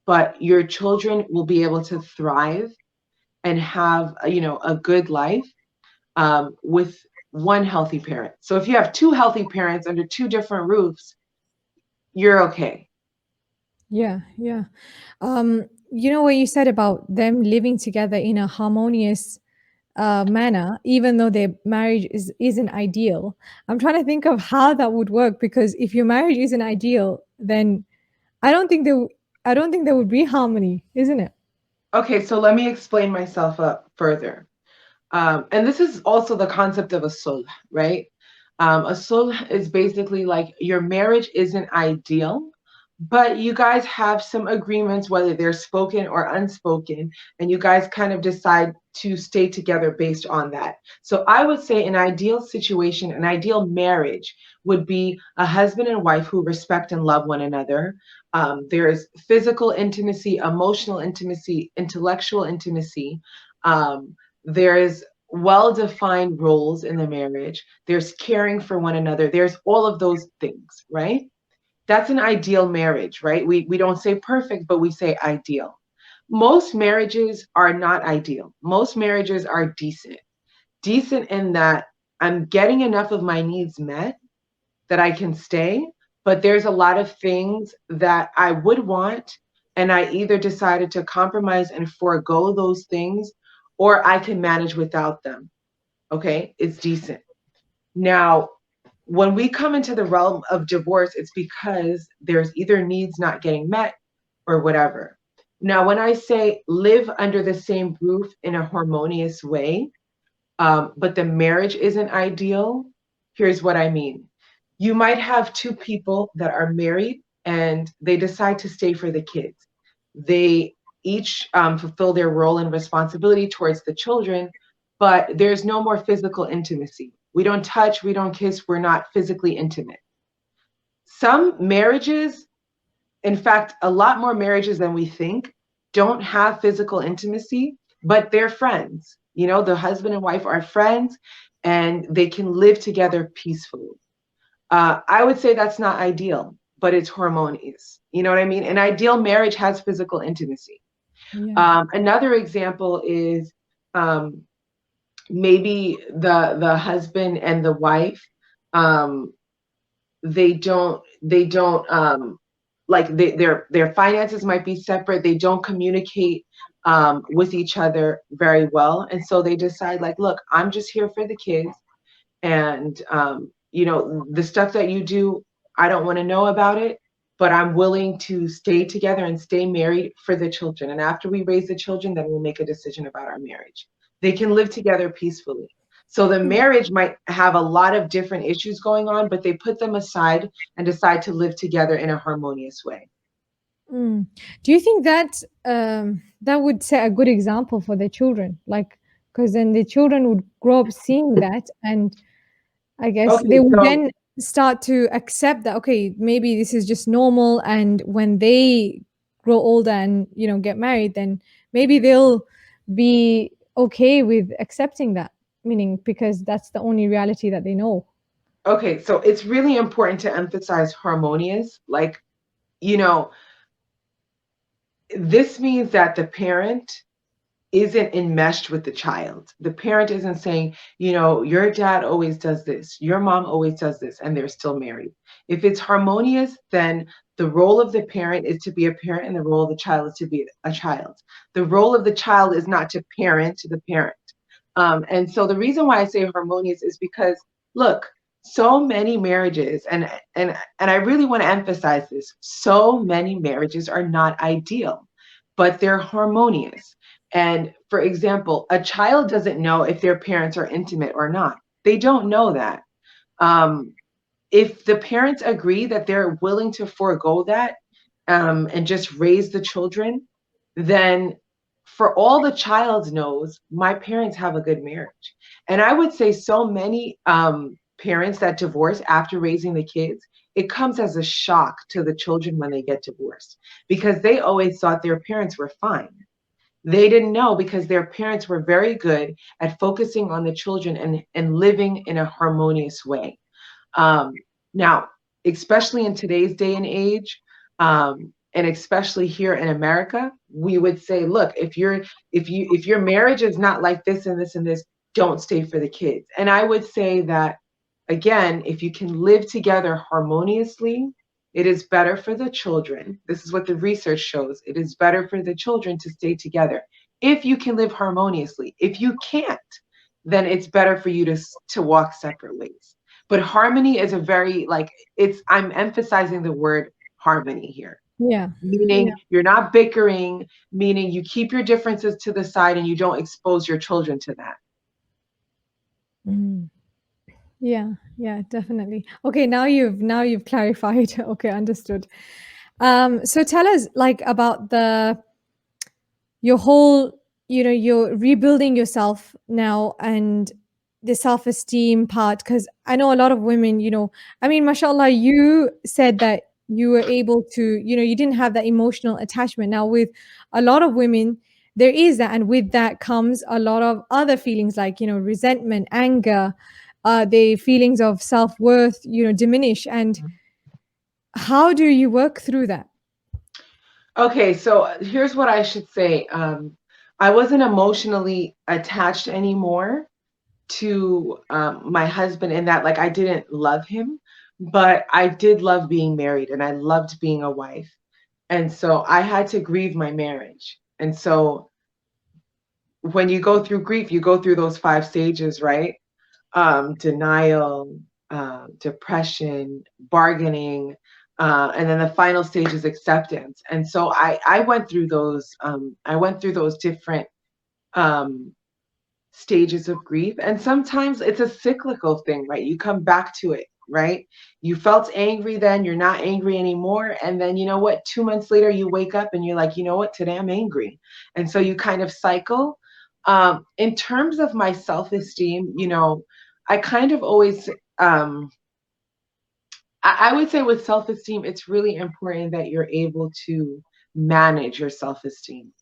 but your children will be able to thrive and have, a good life, with one healthy parent. So if you have two healthy parents under two different roofs, you're okay. Yeah, yeah. What you said about them living together in a harmonious manner, even though their marriage isn't ideal. I'm trying to think of how that would work, because if your marriage isn't ideal, then I don't think there, I don't think there would be harmony, isn't it? Okay, so let me explain myself up further. And this is also the concept of a sulh, right? A sulh is basically like your marriage isn't ideal, but you guys have some agreements, whether they're spoken or unspoken, and you guys kind of decide to stay together based on that. So I would say an ideal situation, an ideal marriage would be a husband and wife who respect and love one another. There's physical intimacy, emotional intimacy, intellectual intimacy. There's well-defined roles in the marriage. There's caring for one another. There's all of those things, right? That's an ideal marriage, right? We don't say perfect, but we say ideal. Most marriages are not ideal. Most marriages are decent. Decent in that I'm getting enough of my needs met that I can stay, but there's a lot of things that I would want, and I either decided to compromise and forego those things, or I can manage without them. Okay? It's decent. Now, when we come into the realm of divorce, it's because there's either needs not getting met or whatever. Now, when I say live under the same roof in a harmonious way, but the marriage isn't ideal. Here's what I mean. You might have two people that are married and they decide to stay for the kids. They each fulfill their role and responsibility towards the children, but there's no more physical intimacy. We don't touch, we don't kiss, we're not physically intimate. Some marriages, in fact, a lot more marriages than we think, don't have physical intimacy, but they're friends. You know, the husband and wife are friends and they can live together peacefully. I would say that's not ideal, but it's harmonious. You know what I mean? An ideal marriage has physical intimacy. Yeah. Another example is um, maybe the husband and the wife, um, they don't like their finances might be separate. They don't communicate with each other very well, and so they decide like, look, I'm just here for the kids, and the stuff that you do, I don't want to know about it, but I'm willing to stay together and stay married for the children, and after we raise the children, then we'll make a decision about our marriage. They can live together peacefully. So the marriage might have a lot of different issues going on, but they put them aside and decide to live together in a harmonious way. Mm. Do you think that that would set a good example for the children? Like, because then the children would grow up seeing that, and I guess they Okay, would so then start to accept that, okay, maybe this is just normal. And when they grow older and, get married, then maybe they'll be okay with accepting that, meaning because that's the only reality that they know. so it's really important to emphasize harmonious. Like, you know, this means that the parent isn't enmeshed with the child. The parent isn't saying, your dad always does this, your mom always does this, and they're still married. If it's harmonious, then the role of the parent is to be a parent and the role of the child is to be a child. The role of the child is not to parent the parent. And so the reason why I say harmonious is because, look, so many marriages, and I really want to emphasize this, so many marriages are not ideal, but they're harmonious. And for example, a child doesn't know if their parents are intimate or not. They don't know that. Um, if the parents agree that they're willing to forego that and just raise the children, then for all the child knows, my parents have a good marriage. And I would say so many parents that divorce after raising the kids, it comes as a shock to the children when they get divorced because they always thought their parents were fine. They didn't know because their parents were very good at focusing on the children and living in a harmonious way. Um, Now, especially in today's day and age, and especially here in America, we would say, look, if your marriage is not like this and this and this, don't stay for the kids. And I would say that again, if you can live together harmoniously, it is better for the children. This is what the research shows. It is better for the children to stay together if you can live harmoniously. If you can't, then it's better for you to walk separate ways. But harmony is a very like I'm emphasizing the word harmony here, Yeah. Yeah. meaning you're not bickering, meaning you keep your differences to the side and you don't expose your children to that. Mm. Yeah, yeah, definitely. Okay, now you've clarified. Okay, understood. So tell us like about your whole, you're rebuilding yourself now and the self-esteem part, because I know a lot of women, I mean, mashallah, you said that you were able to, you didn't have that emotional attachment. Now with a lot of women, there is that, and with that comes a lot of other feelings like, resentment, anger, the feelings of self-worth, diminish. And how do you work through that? Okay, so here's what I should say. I wasn't emotionally attached anymore to my husband in that, like, I didn't love him, but I did love being married and I loved being a wife. And so I had to grieve my marriage. And so when you go through grief, you go through those 5 stages, right? Denial, depression, bargaining, and then the final stage is acceptance. And so I went through those. I went through those different um, stages of grief. And sometimes it's a cyclical thing, right? You come back to it, right? You felt angry then, you're not angry anymore. And then, you know what? 2 months later, you wake up and you're like, you know what? Today I'm angry. And so you kind of cycle. In terms of my self esteem, I kind of always, I would say with self esteem, it's really important that you're able to manage your self esteem.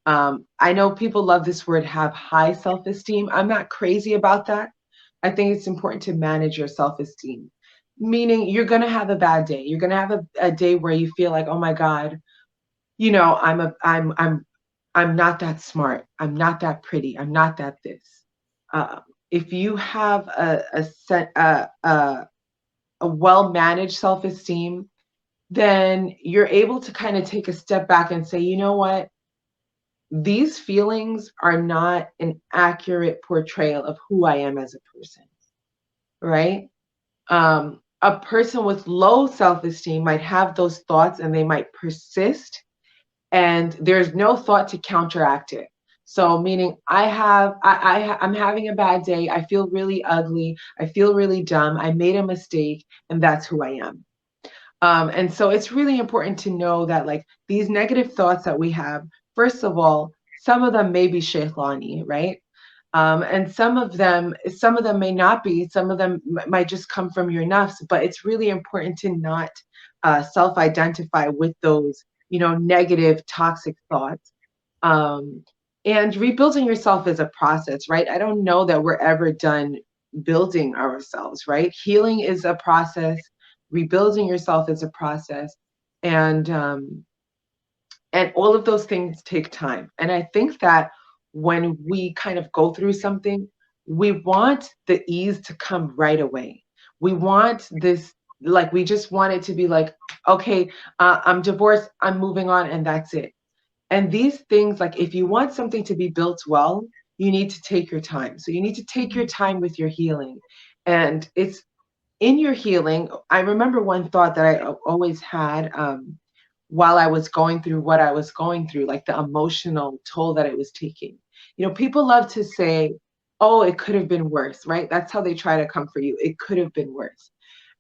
I know people love this word, have high self esteem. I'm not crazy about that. I think it's important to manage your self esteem, meaning you're going to have a bad day. You're going to have a day where you feel like, oh my God, I'm not that smart. I'm not that pretty. I'm not that this. If you have a well managed self esteem, then you're able to kind of take a step back and say, you know what? These feelings are not an accurate portrayal of who I am as a person, right? A person with low self-esteem might have those thoughts and they might persist, and there's no thought to counteract it. So meaning I'm having a bad day, I feel really ugly, I feel really dumb, I made a mistake, and that's who I am. And so it's really important to know that like these negative thoughts that we have, first of all, some of them may be shaitani, right? And some of them may not be. Some of them might just come from your nafs. But it's really important to not self-identify with those, negative, toxic thoughts. Um, and rebuilding yourself is a process, right? I don't know that we're ever done building ourselves, right? Healing is a process. Rebuilding yourself is a process. And and all of those things take time. And I think that when we kind of go through something, we want the ease to come right away. We want this, like, we just want it to be like, okay, I'm divorced, I'm moving on, and that's it. And these things, like, if you want something to be built well, you need to take your time. So you need to take your time with your healing. And it's in your healing. I remember one thought that I always had, while I was going through what I was going through, like the emotional toll that it was taking. People love to say, oh, it could have been worse, right? That's how they try to comfort you. It could have been worse.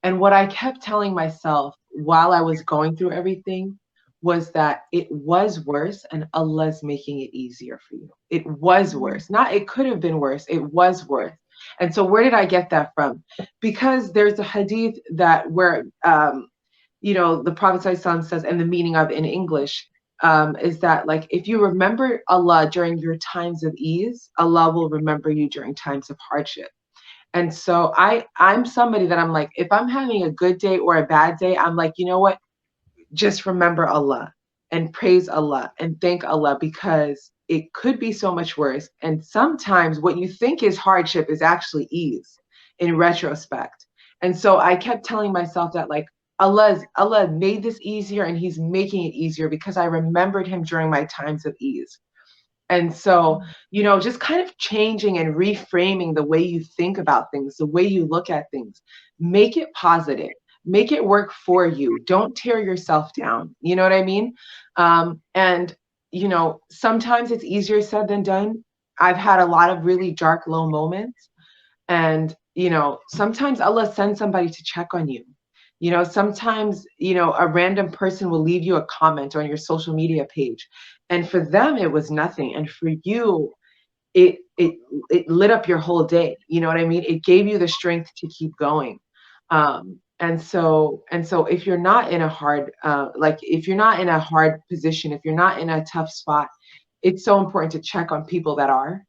And what I kept telling myself while I was going through everything was that it was worse and Allah's making it easier for you. It was worse. Not it could have been worse. It was worse. And so where did I get that from? Because there's a hadith that where the Prophet ﷺ says, and the meaning of in English is that, like, if you remember Allah during your times of ease, Allah will remember you during times of hardship. And so I'm somebody that I'm like, if I'm having a good day or a bad day, I'm like, you know what? Just remember Allah and praise Allah and thank Allah, because it could be so much worse. And sometimes what you think is hardship is actually ease in retrospect. And so I kept telling myself that, like, Allah made this easier and he's making it easier because I remembered him during my times of ease. And so, just kind of changing and reframing the way you think about things, the way you look at things, make it positive, make it work for you. Don't tear yourself down. You know what I mean? And, sometimes it's easier said than done. I've had a lot of really dark, low moments. And, sometimes Allah sends somebody to check on you. Sometimes, a random person will leave you a comment on your social media page. And for them, it was nothing. And for you, it lit up your whole day. You know what I mean? It gave you the strength to keep going. And so if you're not in a hard, if you're not in a hard position, if you're not in a tough spot, it's so important to check on people that are.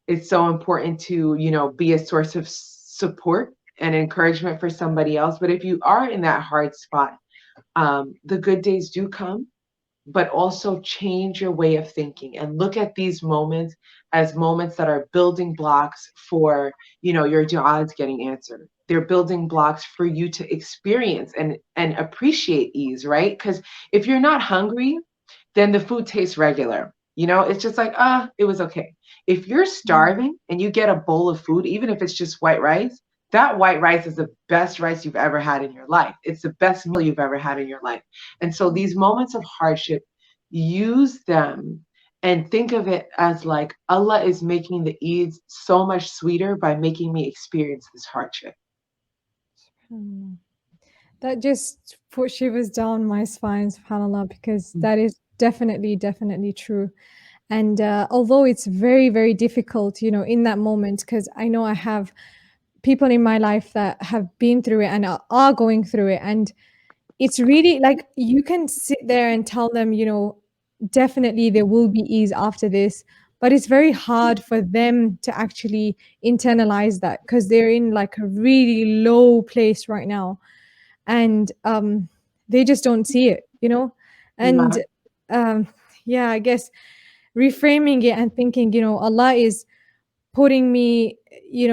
It's so important to, be a source of support and encouragement for somebody else. But if you are in that hard spot, the good days do come, but also change your way of thinking and look at these moments as moments that are building blocks for, your du'as getting answered. They're building blocks for you to experience and appreciate ease, right? Because if you're not hungry, then the food tastes regular. It's just like, it was okay. If you're starving and you get a bowl of food, even if it's just white rice, that white rice is the best rice you've ever had in your life. It's the best meal you've ever had in your life. And so these moments of hardship, use them and think of it as like Allah is making the Eids so much sweeter by making me experience this hardship. Hmm. That just put shivers down my spine, subhanAllah, because that is definitely, definitely true. And although it's very, very difficult, in that moment, because I know I have people in my life that have been through it and are going through it. And it's really like you can sit there and tell them, definitely there will be ease after this. But it's very hard for them to actually internalize that because they're in like a really low place right now. And they just don't see it, And Yeah. um, yeah, I guess reframing it and thinking, Allah is putting me,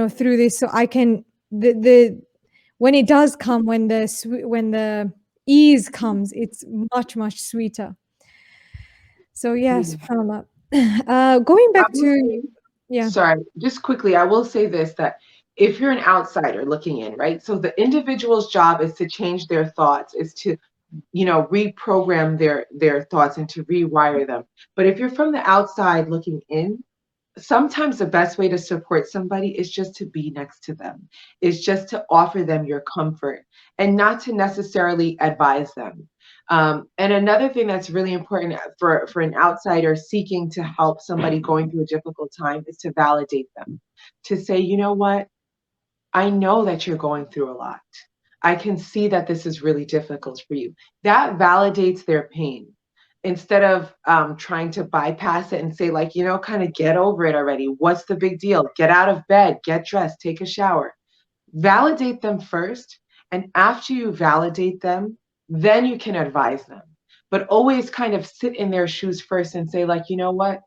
through this so I can the when it does come, when the ease comes, it's much, much sweeter. So yeah, Yeah. subhanallah. Going I back will to, say, yeah. sorry, just quickly, I will say this, that if you're an outsider looking in, right? So the individual's job is to change their thoughts, is to, reprogram their thoughts and to rewire them. But if you're from the outside looking in, sometimes the best way to support somebody is just to be next to them, is just to offer them your comfort and not to necessarily advise them. And another thing that's really important for an outsider seeking to help somebody going through a difficult time is to validate them, to say, you know what, I know that you're going through a lot. I can see that this is really difficult for you. That validates their pain instead of trying to bypass it and say, like, kind of get over it already. What's the big deal? Get out of bed, get dressed, take a shower. Validate them first. And after you validate them, then you can advise them. But always kind of sit in their shoes first and say, like, you know what?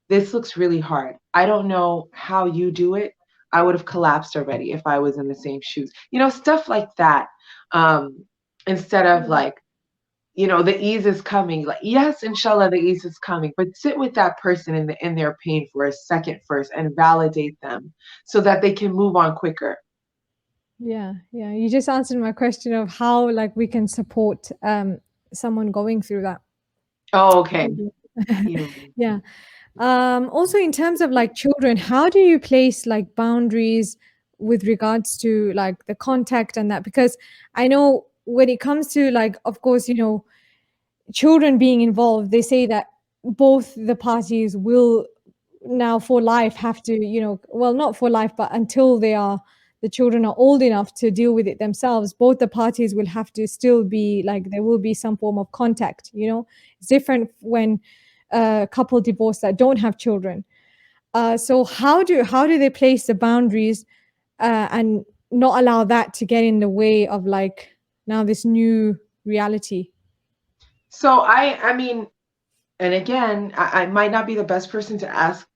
This looks really hard. I don't know how you do it. I would have collapsed already if I was in the same shoes. Stuff like that. Um, Instead of like, the ease is coming. Like, yes, inshallah, the ease is coming. But sit with that person in their pain for a second first and validate them so that they can move on quicker. Yeah, yeah. You just answered my question of how like we can support someone going through that. Oh, okay. Thank you. Yeah. Yeah. Also in terms of like children, how do you place like boundaries with regards to like the contact and that? Because I know when it comes to like, of course, children being involved, they say that both the parties will now for life have to, well, not for life, but until the children are old enough to deal with it themselves, both the parties will have to still be like, there will be some form of contact, It's different when a couple divorce that don't have children. So how do they place the boundaries and not allow that to get in the way of like now this new reality? So I mean, and again, I might not be the best person to ask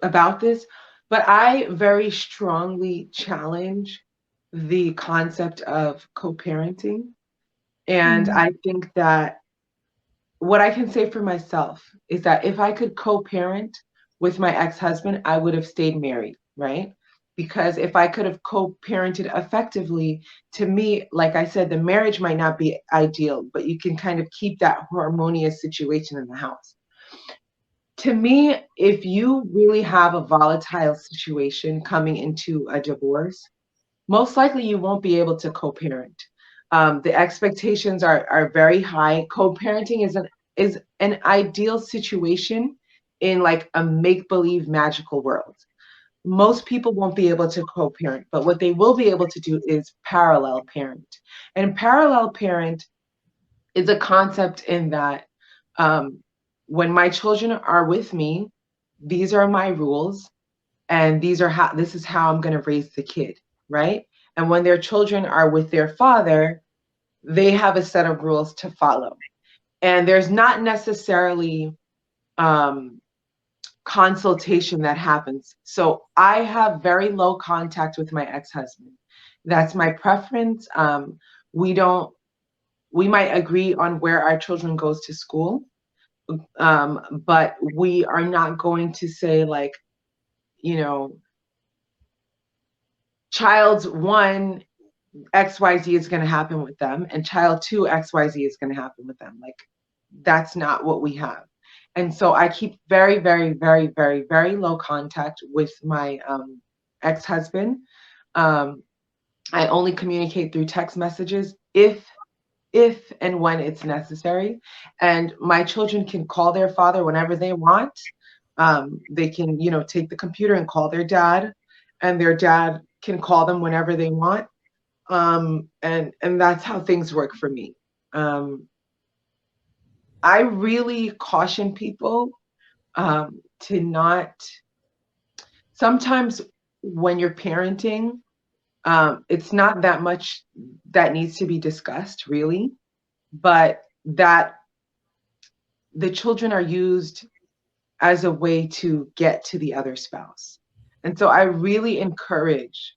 about this, but I very strongly challenge the concept of co-parenting. And Mm. I think that what I can say for myself is that if I could co-parent with my ex-husband, I would have stayed married, right? Because if I could have co-parented effectively, to me, like I said, the marriage might not be ideal, but you can kind of keep that harmonious situation in the house. To me, if you really have a volatile situation coming into a divorce, most likely you won't be able to co-parent. The expectations are very high. Co-parenting is an ideal situation in like a make-believe magical world. Most people won't be able to co-parent, but what they will be able to do is parallel parent. And parallel parent is a concept in that um, when my children are with me, these are my rules, and this is how I'm going to raise the kid, right? And when their children are with their father, they have a set of rules to follow, and there's not necessarily um, consultation that happens. So I have very low contact with my ex-husband. That's my preference. We don't. We might agree on where our children goes to school, but we are not going to say like, you know, child one XYZ is going to happen with them, and child two XYZ is going to happen with them. Like, that's not what we have. And so I keep very, very, very, very, very low contact with my ex-husband. Um, I only communicate through text messages if and when it's necessary. And my children can call their father whenever they want. They can, take the computer and call their dad, and their dad can call them whenever they want. And that's how things work for me. I really caution people to not. Sometimes when you're parenting, it's not that much that needs to be discussed, really, but that the children are used as a way to get to the other spouse. And so I really encourage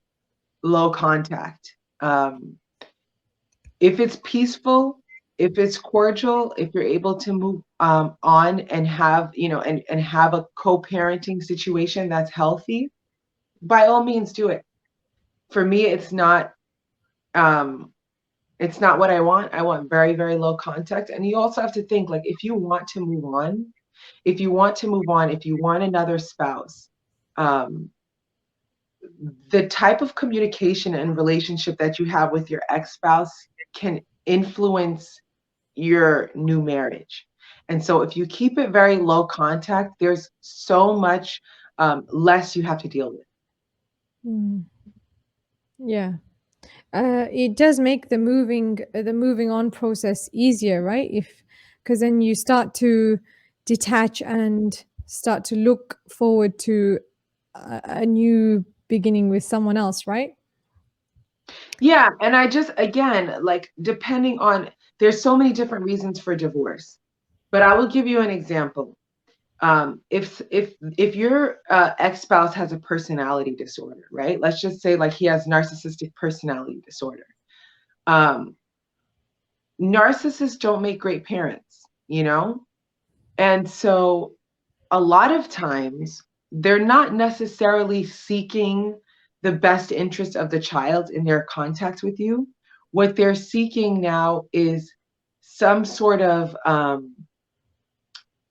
low contact. If it's peaceful, if it's cordial, if you're able to move on and have, and have a co-parenting situation that's healthy, by all means do it. For me, um, it's not what I want. I want very, very low contact. And you also have to think, like, if you want to move on, if you want another spouse, um, the type of communication and relationship that you have with your ex-spouse can influence your new marriage. And so if you keep it very low contact, there's so much less you have to deal with. Mm. Yeah. It does make the moving on process easier, right? Because then you start to detach and start to look forward to a new beginning with someone else, right? Yeah, and I just, again, like, depending on, there's so many different reasons for divorce, but I will give you an example. If your ex-spouse has a personality disorder, right? Let's just say, like, he has narcissistic personality disorder. Um, Narcissists don't make great parents, and so a lot of times they're not necessarily seeking the best interest of the child in their contact with you. What they're seeking now is some sort of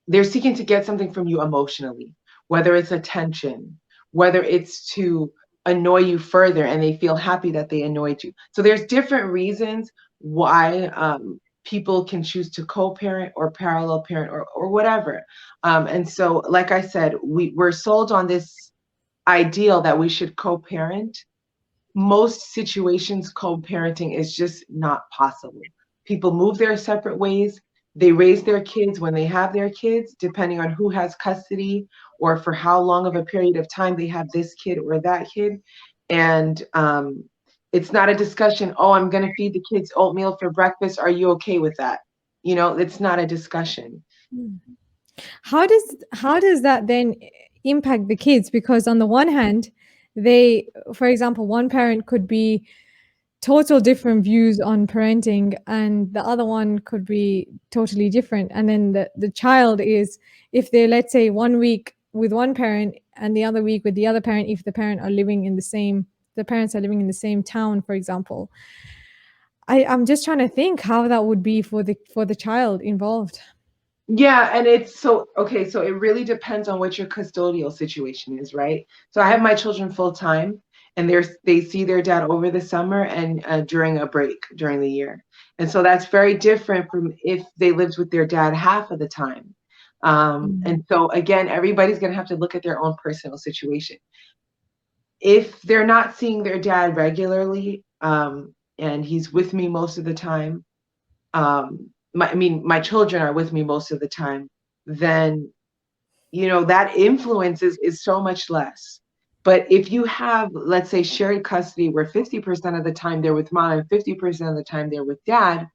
they're seeking to get something from you emotionally, whether it's attention, whether it's to annoy you further, and they feel happy that they annoyed you. So there's different reasons why people can choose to co-parent or parallel parent or whatever. And so, like I said, we're sold on this ideal that we should co-parent. Most situations, co-parenting is just not possible. People move their separate ways. They raise their kids when they have their kids, depending on who has custody or for how long of a period of time they have this kid or that kid. And it's not a discussion, oh, I'm going to feed the kids oatmeal for breakfast. Are you okay with that? It's not a discussion. How does that then impact the kids? Because on the one hand, for example, one parent could be total different views on parenting, and the other one could be totally different. And then the child is, if they're, let's say, 1 week with one parent and the other week with the other parent, if the parents are living in the same town, for example. I'm just trying to think how that would be for the child involved. Yeah, and it's so okay, so it really depends on what your custodial situation is, right? So I have my children full time, and they see their dad over the summer and during a break during the year. And so that's very different from if they lived with their dad half of the time. And so again, everybody's going to have to look at their own personal situation. If they're not seeing their dad regularly, and he's with me most of the time, my children are with me most of the time, then that influence is so much less. But if you have, let's say, shared custody where 50% of the time they're with mom and 50% of the time they're with dad,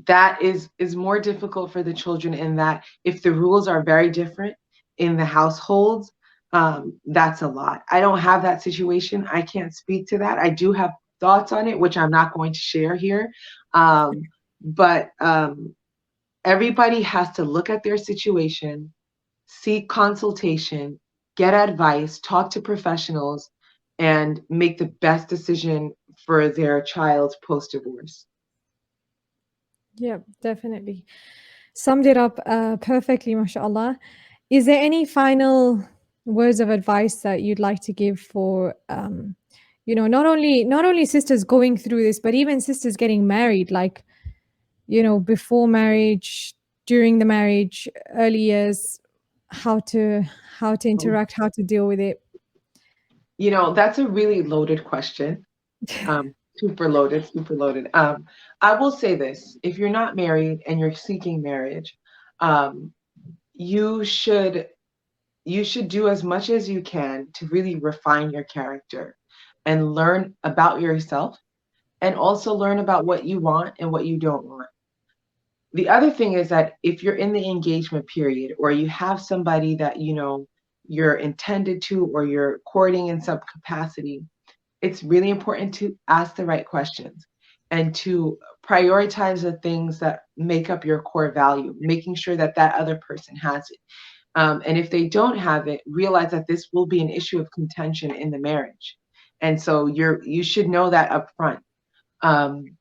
that is more difficult for the children, in that if the rules are very different in the households, that's a lot. I don't have that situation. I can't speak to that. I do have thoughts on it, which I'm not going to share here. But everybody has to look at their situation, seek consultation, get advice, talk to professionals, and make the best decision for their child post-divorce. Yeah, definitely. Summed it up perfectly, mashallah. Is there any final words of advice that you'd like to give for not only sisters going through this, but even sisters getting married, like, before marriage, during the marriage, early years, how to interact, how to deal with it? That's a really loaded question. Super loaded, super loaded. I will say this: if you're not married and you're seeking marriage, um, you should you should do as much as you can to really refine your character and learn about yourself, and also learn about what you want and what you don't want. The other thing is that if you're in the engagement period, or you have somebody that you're intended to, or you're courting in some capacity, it's really important to ask the right questions and to prioritize the things that make up your core value, making sure that that other person has it. And if they don't have it, realize that this will be an issue of contention in the marriage. And so you should know that up front. Um,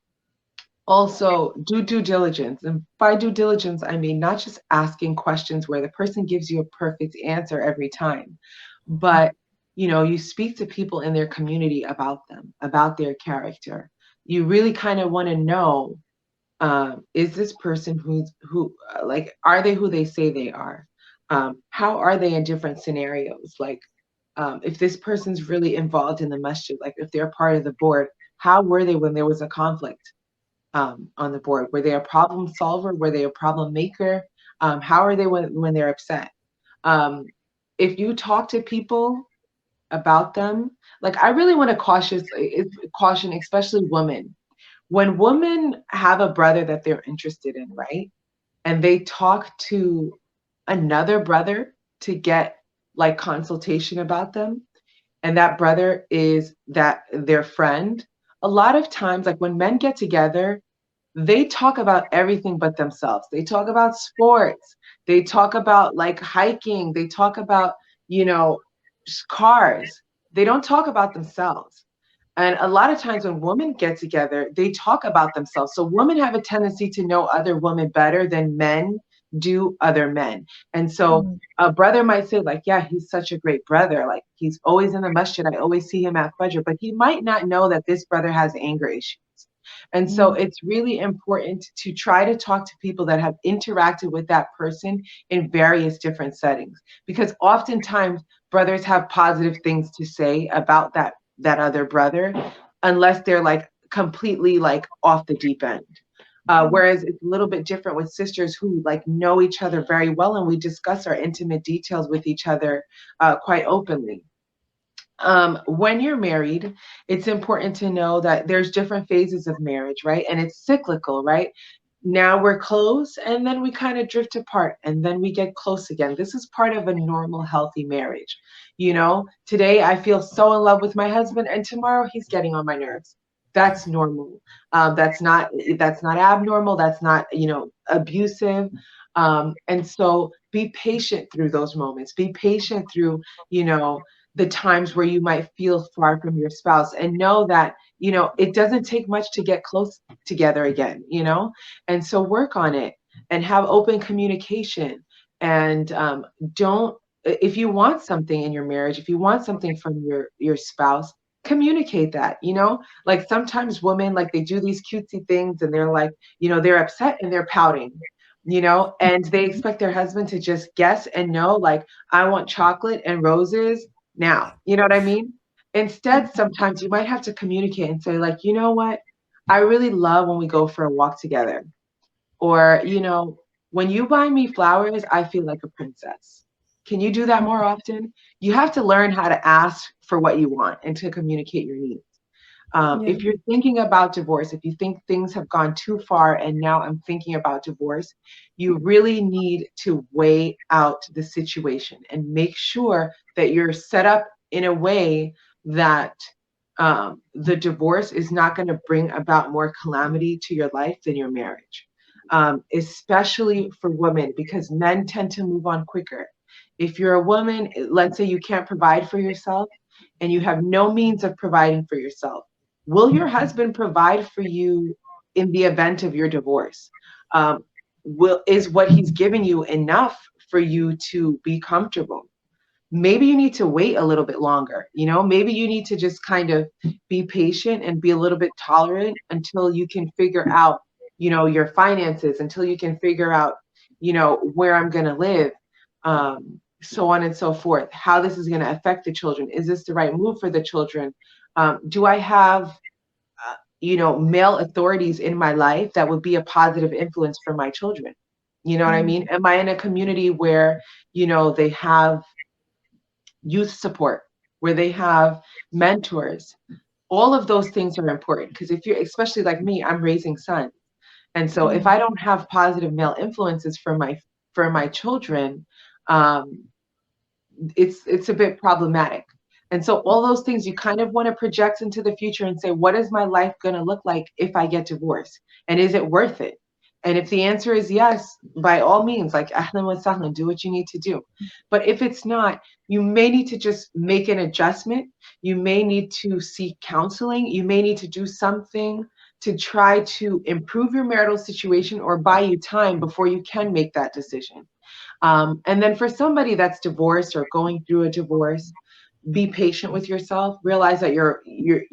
Also, do due diligence. And by due diligence, I mean not just asking questions where the person gives you a perfect answer every time, but you speak to people in their community about them, about their character. You really kind of want to know, is this person like, are they who they say they are? How are they in different scenarios? Like, if this person's really involved in the masjid, like if they're part of the board, how were they when there was a conflict on the board? Were they a problem solver? Were they a problem maker? How are they when they're upset? Um, if you talk to people about them, like, I really want to caution, especially women. When women have a brother that they're interested in, right? And they talk to another brother to get like consultation about them, and that brother is that their friend. A lot of times, like when men get together, they talk about everything but themselves. They talk about sports. They talk about like hiking. They talk about, you know, cars. They don't talk about themselves. And a lot of times when women get together, they talk about themselves. So women have a tendency to know other women better than men do other men. And so Mm. a brother might say, like, yeah, he's such a great brother. Like, he's always in the masjid. I always see him at Fajr. But he might not know that this brother has anger issues. And so Mm. it's really important to try to talk to people that have interacted with that person in various different settings, because oftentimes brothers have positive things to say about that other brother, unless they're like completely like off the deep end. Whereas it's a little bit different with sisters who like know each other very well, and we discuss our intimate details with each other quite openly. When you're married, it's important to know that there's different phases of marriage, right? And it's cyclical, right? Now we're close, and then we kind of drift apart, and then we get close again. This is part of a normal, healthy marriage. Today I feel so in love with my husband, and tomorrow he's getting on my nerves. That's normal. That's not abnormal. That's not abusive. And so be patient through those moments. Be patient through you know the times where you might feel far from your spouse, and know that it doesn't take much to get close together again. And so work on it and have open communication. And don't if you want something in your marriage, if you want something from your spouse, communicate that. Like, sometimes women, like, they do these cutesy things, and they're like, they're upset and they're pouting, and they expect their husband to just guess and know, like, I want chocolate and roses now. You know what I mean? Instead, sometimes you might have to communicate and say, like, you know what? I really love when we go for a walk together. Or, when you buy me flowers, I feel like a princess. Can you do that more often? You have to learn how to ask for what you want and to communicate your needs. Yeah. If you're thinking about divorce, if you think things have gone too far and now I'm thinking about divorce, you really need to weigh out the situation and make sure that you're set up in a way that the divorce is not going to bring about more calamity to your life than your marriage, especially for women, because men tend to move on quicker. If you're a woman, let's say you can't provide for yourself and you have no means of providing for yourself, will your husband provide for you in the event of your divorce? Is what he's giving you enough for you to be comfortable? Maybe you need to wait a little bit longer. Maybe you need to just kind of be patient and be a little bit tolerant until you can figure out, your finances, until you can figure out, where I'm going to live, so on and so forth, how this is going to affect the children. Is this the right move for the children? Do I have, male authorities in my life that would be a positive influence for my children? You know what I mean? Am I in a community where, they have youth support, where they have mentors? All of those things are important, because if you're, especially like me, I'm raising sons. And so if I don't have positive male influences for my children, um, it's a bit problematic. And so all those things you kind of want to project into the future and say, what is my life going to look like if I get divorced? And is it worth it? And if the answer is yes, by all means, like ahlan wa sahlan, do what you need to do. But if it's not, you may need to just make an adjustment. You may need to seek counseling. You may need to do something to try to improve your marital situation or buy you time before you can make that decision. And then for somebody that's divorced or going through a divorce, be patient with yourself. Realize that you're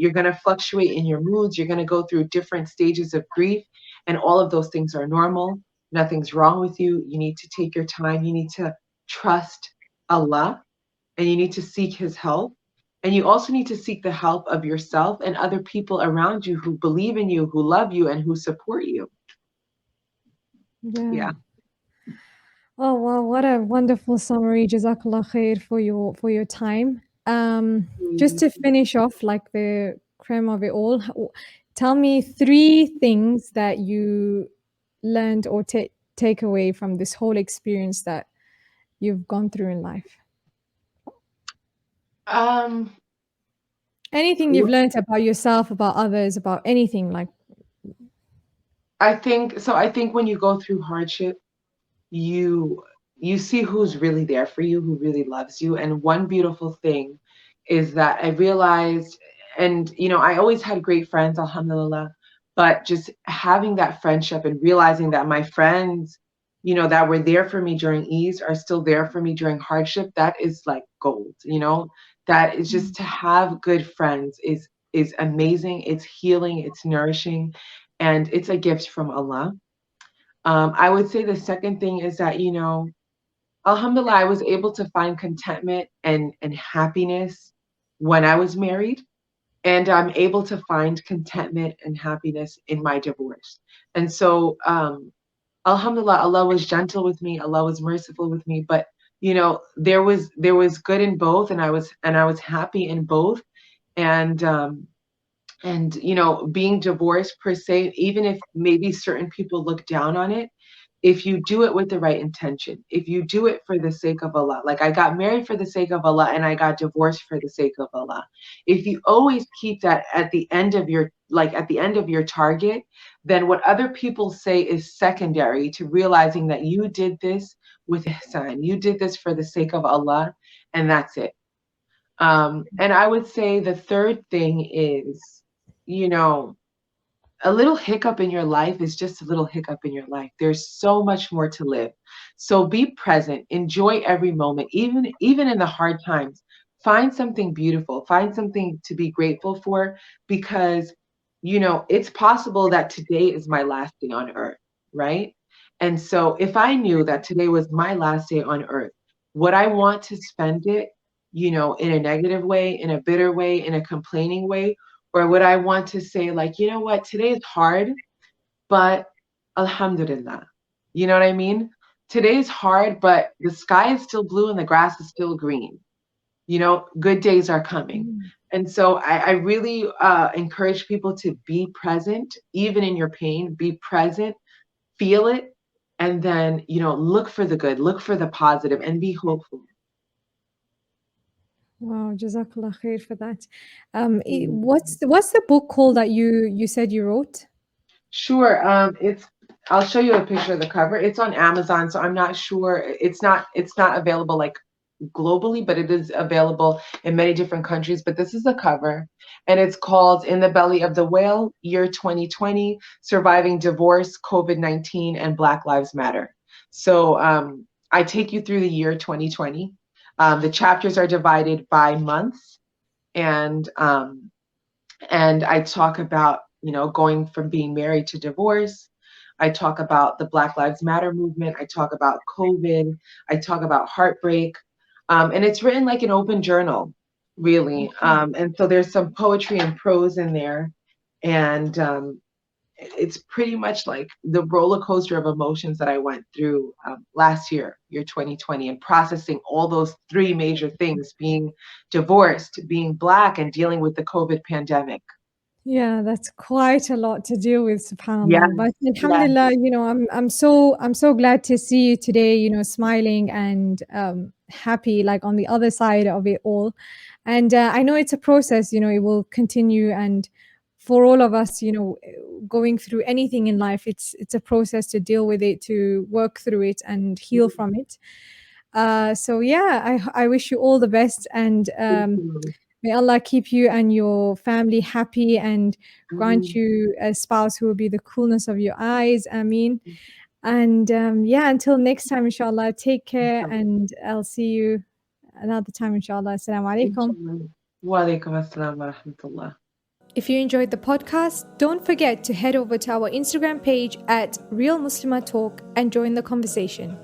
going to fluctuate in your moods. You're going to go through different stages of grief, and all of those things are normal. Nothing's wrong with you. You need to take your time. You need to trust Allah, and you need to seek His help. And you also need to seek the help of yourself and other people around you who believe in you, who love you, and who support you. Yeah. Oh wow, what a wonderful summary. Jazakallah khair for your time. Just to finish off, like the creme of it all, tell me 3 things that you learned or take away from this whole experience that you've gone through in life. Anything you've learned about yourself, about others, about anything like. I think when you go through hardship, you see who's really there for you, who really loves you. And one beautiful thing is that I realized, and I always had great friends, alhamdulillah, but just having that friendship and realizing that my friends, that were there for me during ease are still there for me during hardship, that is like gold. That is just, to have good friends is amazing. It's healing, it's nourishing, and it's a gift from Allah. I would say the second thing is that, alhamdulillah, I was able to find contentment and happiness when I was married. And I'm able to find contentment and happiness in my divorce. And so, alhamdulillah, Allah was gentle with me. Allah was merciful with me. But, there was good in both, and I was happy in both. And, being divorced per se, even if maybe certain people look down on it, if you do it with the right intention, if you do it for the sake of Allah, like I got married for the sake of Allah and I got divorced for the sake of Allah. If you always keep that at the end of your target, then what other people say is secondary to realizing that you did this with ihsan. You did this for the sake of Allah, and that's it. And I would say the third thing is, a little hiccup in your life is just a little hiccup in your life. There's so much more to live. So be present, enjoy every moment, even in the hard times. Find something beautiful, find something to be grateful for, because it's possible that today is my last day on earth, right? And so if I knew that today was my last day on earth, would I want to spend it, in a negative way, in a bitter way, in a complaining way? Or would I want to say, like, you know what, today is hard, but alhamdulillah. You know what I mean? Today is hard, but the sky is still blue and the grass is still green. Good days are coming. And so I really encourage people to be present, even in your pain. Be present, feel it, and then, look for the good, look for the positive, and be hopeful. Wow, Jazakallah khair for that. What's the book called that you said you wrote? Sure. I'll show you a picture of the cover. It's on Amazon, so I'm not sure. It's not available like globally, but it is available in many different countries. But this is the cover, and it's called In the Belly of the Whale, Year 2020, Surviving Divorce, COVID-19, and Black Lives Matter. So I take you through the year 2020. The chapters are divided by months, and I talk about, going from being married to divorce. I talk about the Black Lives Matter movement. I talk about COVID. I talk about heartbreak. And it's written like an open journal, really. And so there's some poetry and prose in there. And it's pretty much like the roller coaster of emotions that I went through last year 2020, and processing all those three major things: being divorced, being Black, and dealing with the COVID pandemic. Yeah, that's quite a lot to deal with, Yes, subhanAllah. But yes. alhamdulillah, I'm so glad to see you today, smiling and happy, like on the other side of it all. And I know it's a process, it will continue. And for all of us, going through anything in life, it's a process to deal with it, to work through it and heal from it. So yeah, I wish you all the best, and Thank you. may Allah keep you and your family happy and grant Mm, you a spouse who will be the coolness of your eyes. Ameen. And yeah, until next time, inshallah, take care, inshallah. and I'll see you another time, inshallah. Assalamu alaikum. Inshallah. Wa alaikum assalam wa rahmatullah. If you enjoyed the podcast, don't forget to head over to our Instagram page at Real Muslimah Talk and join the conversation.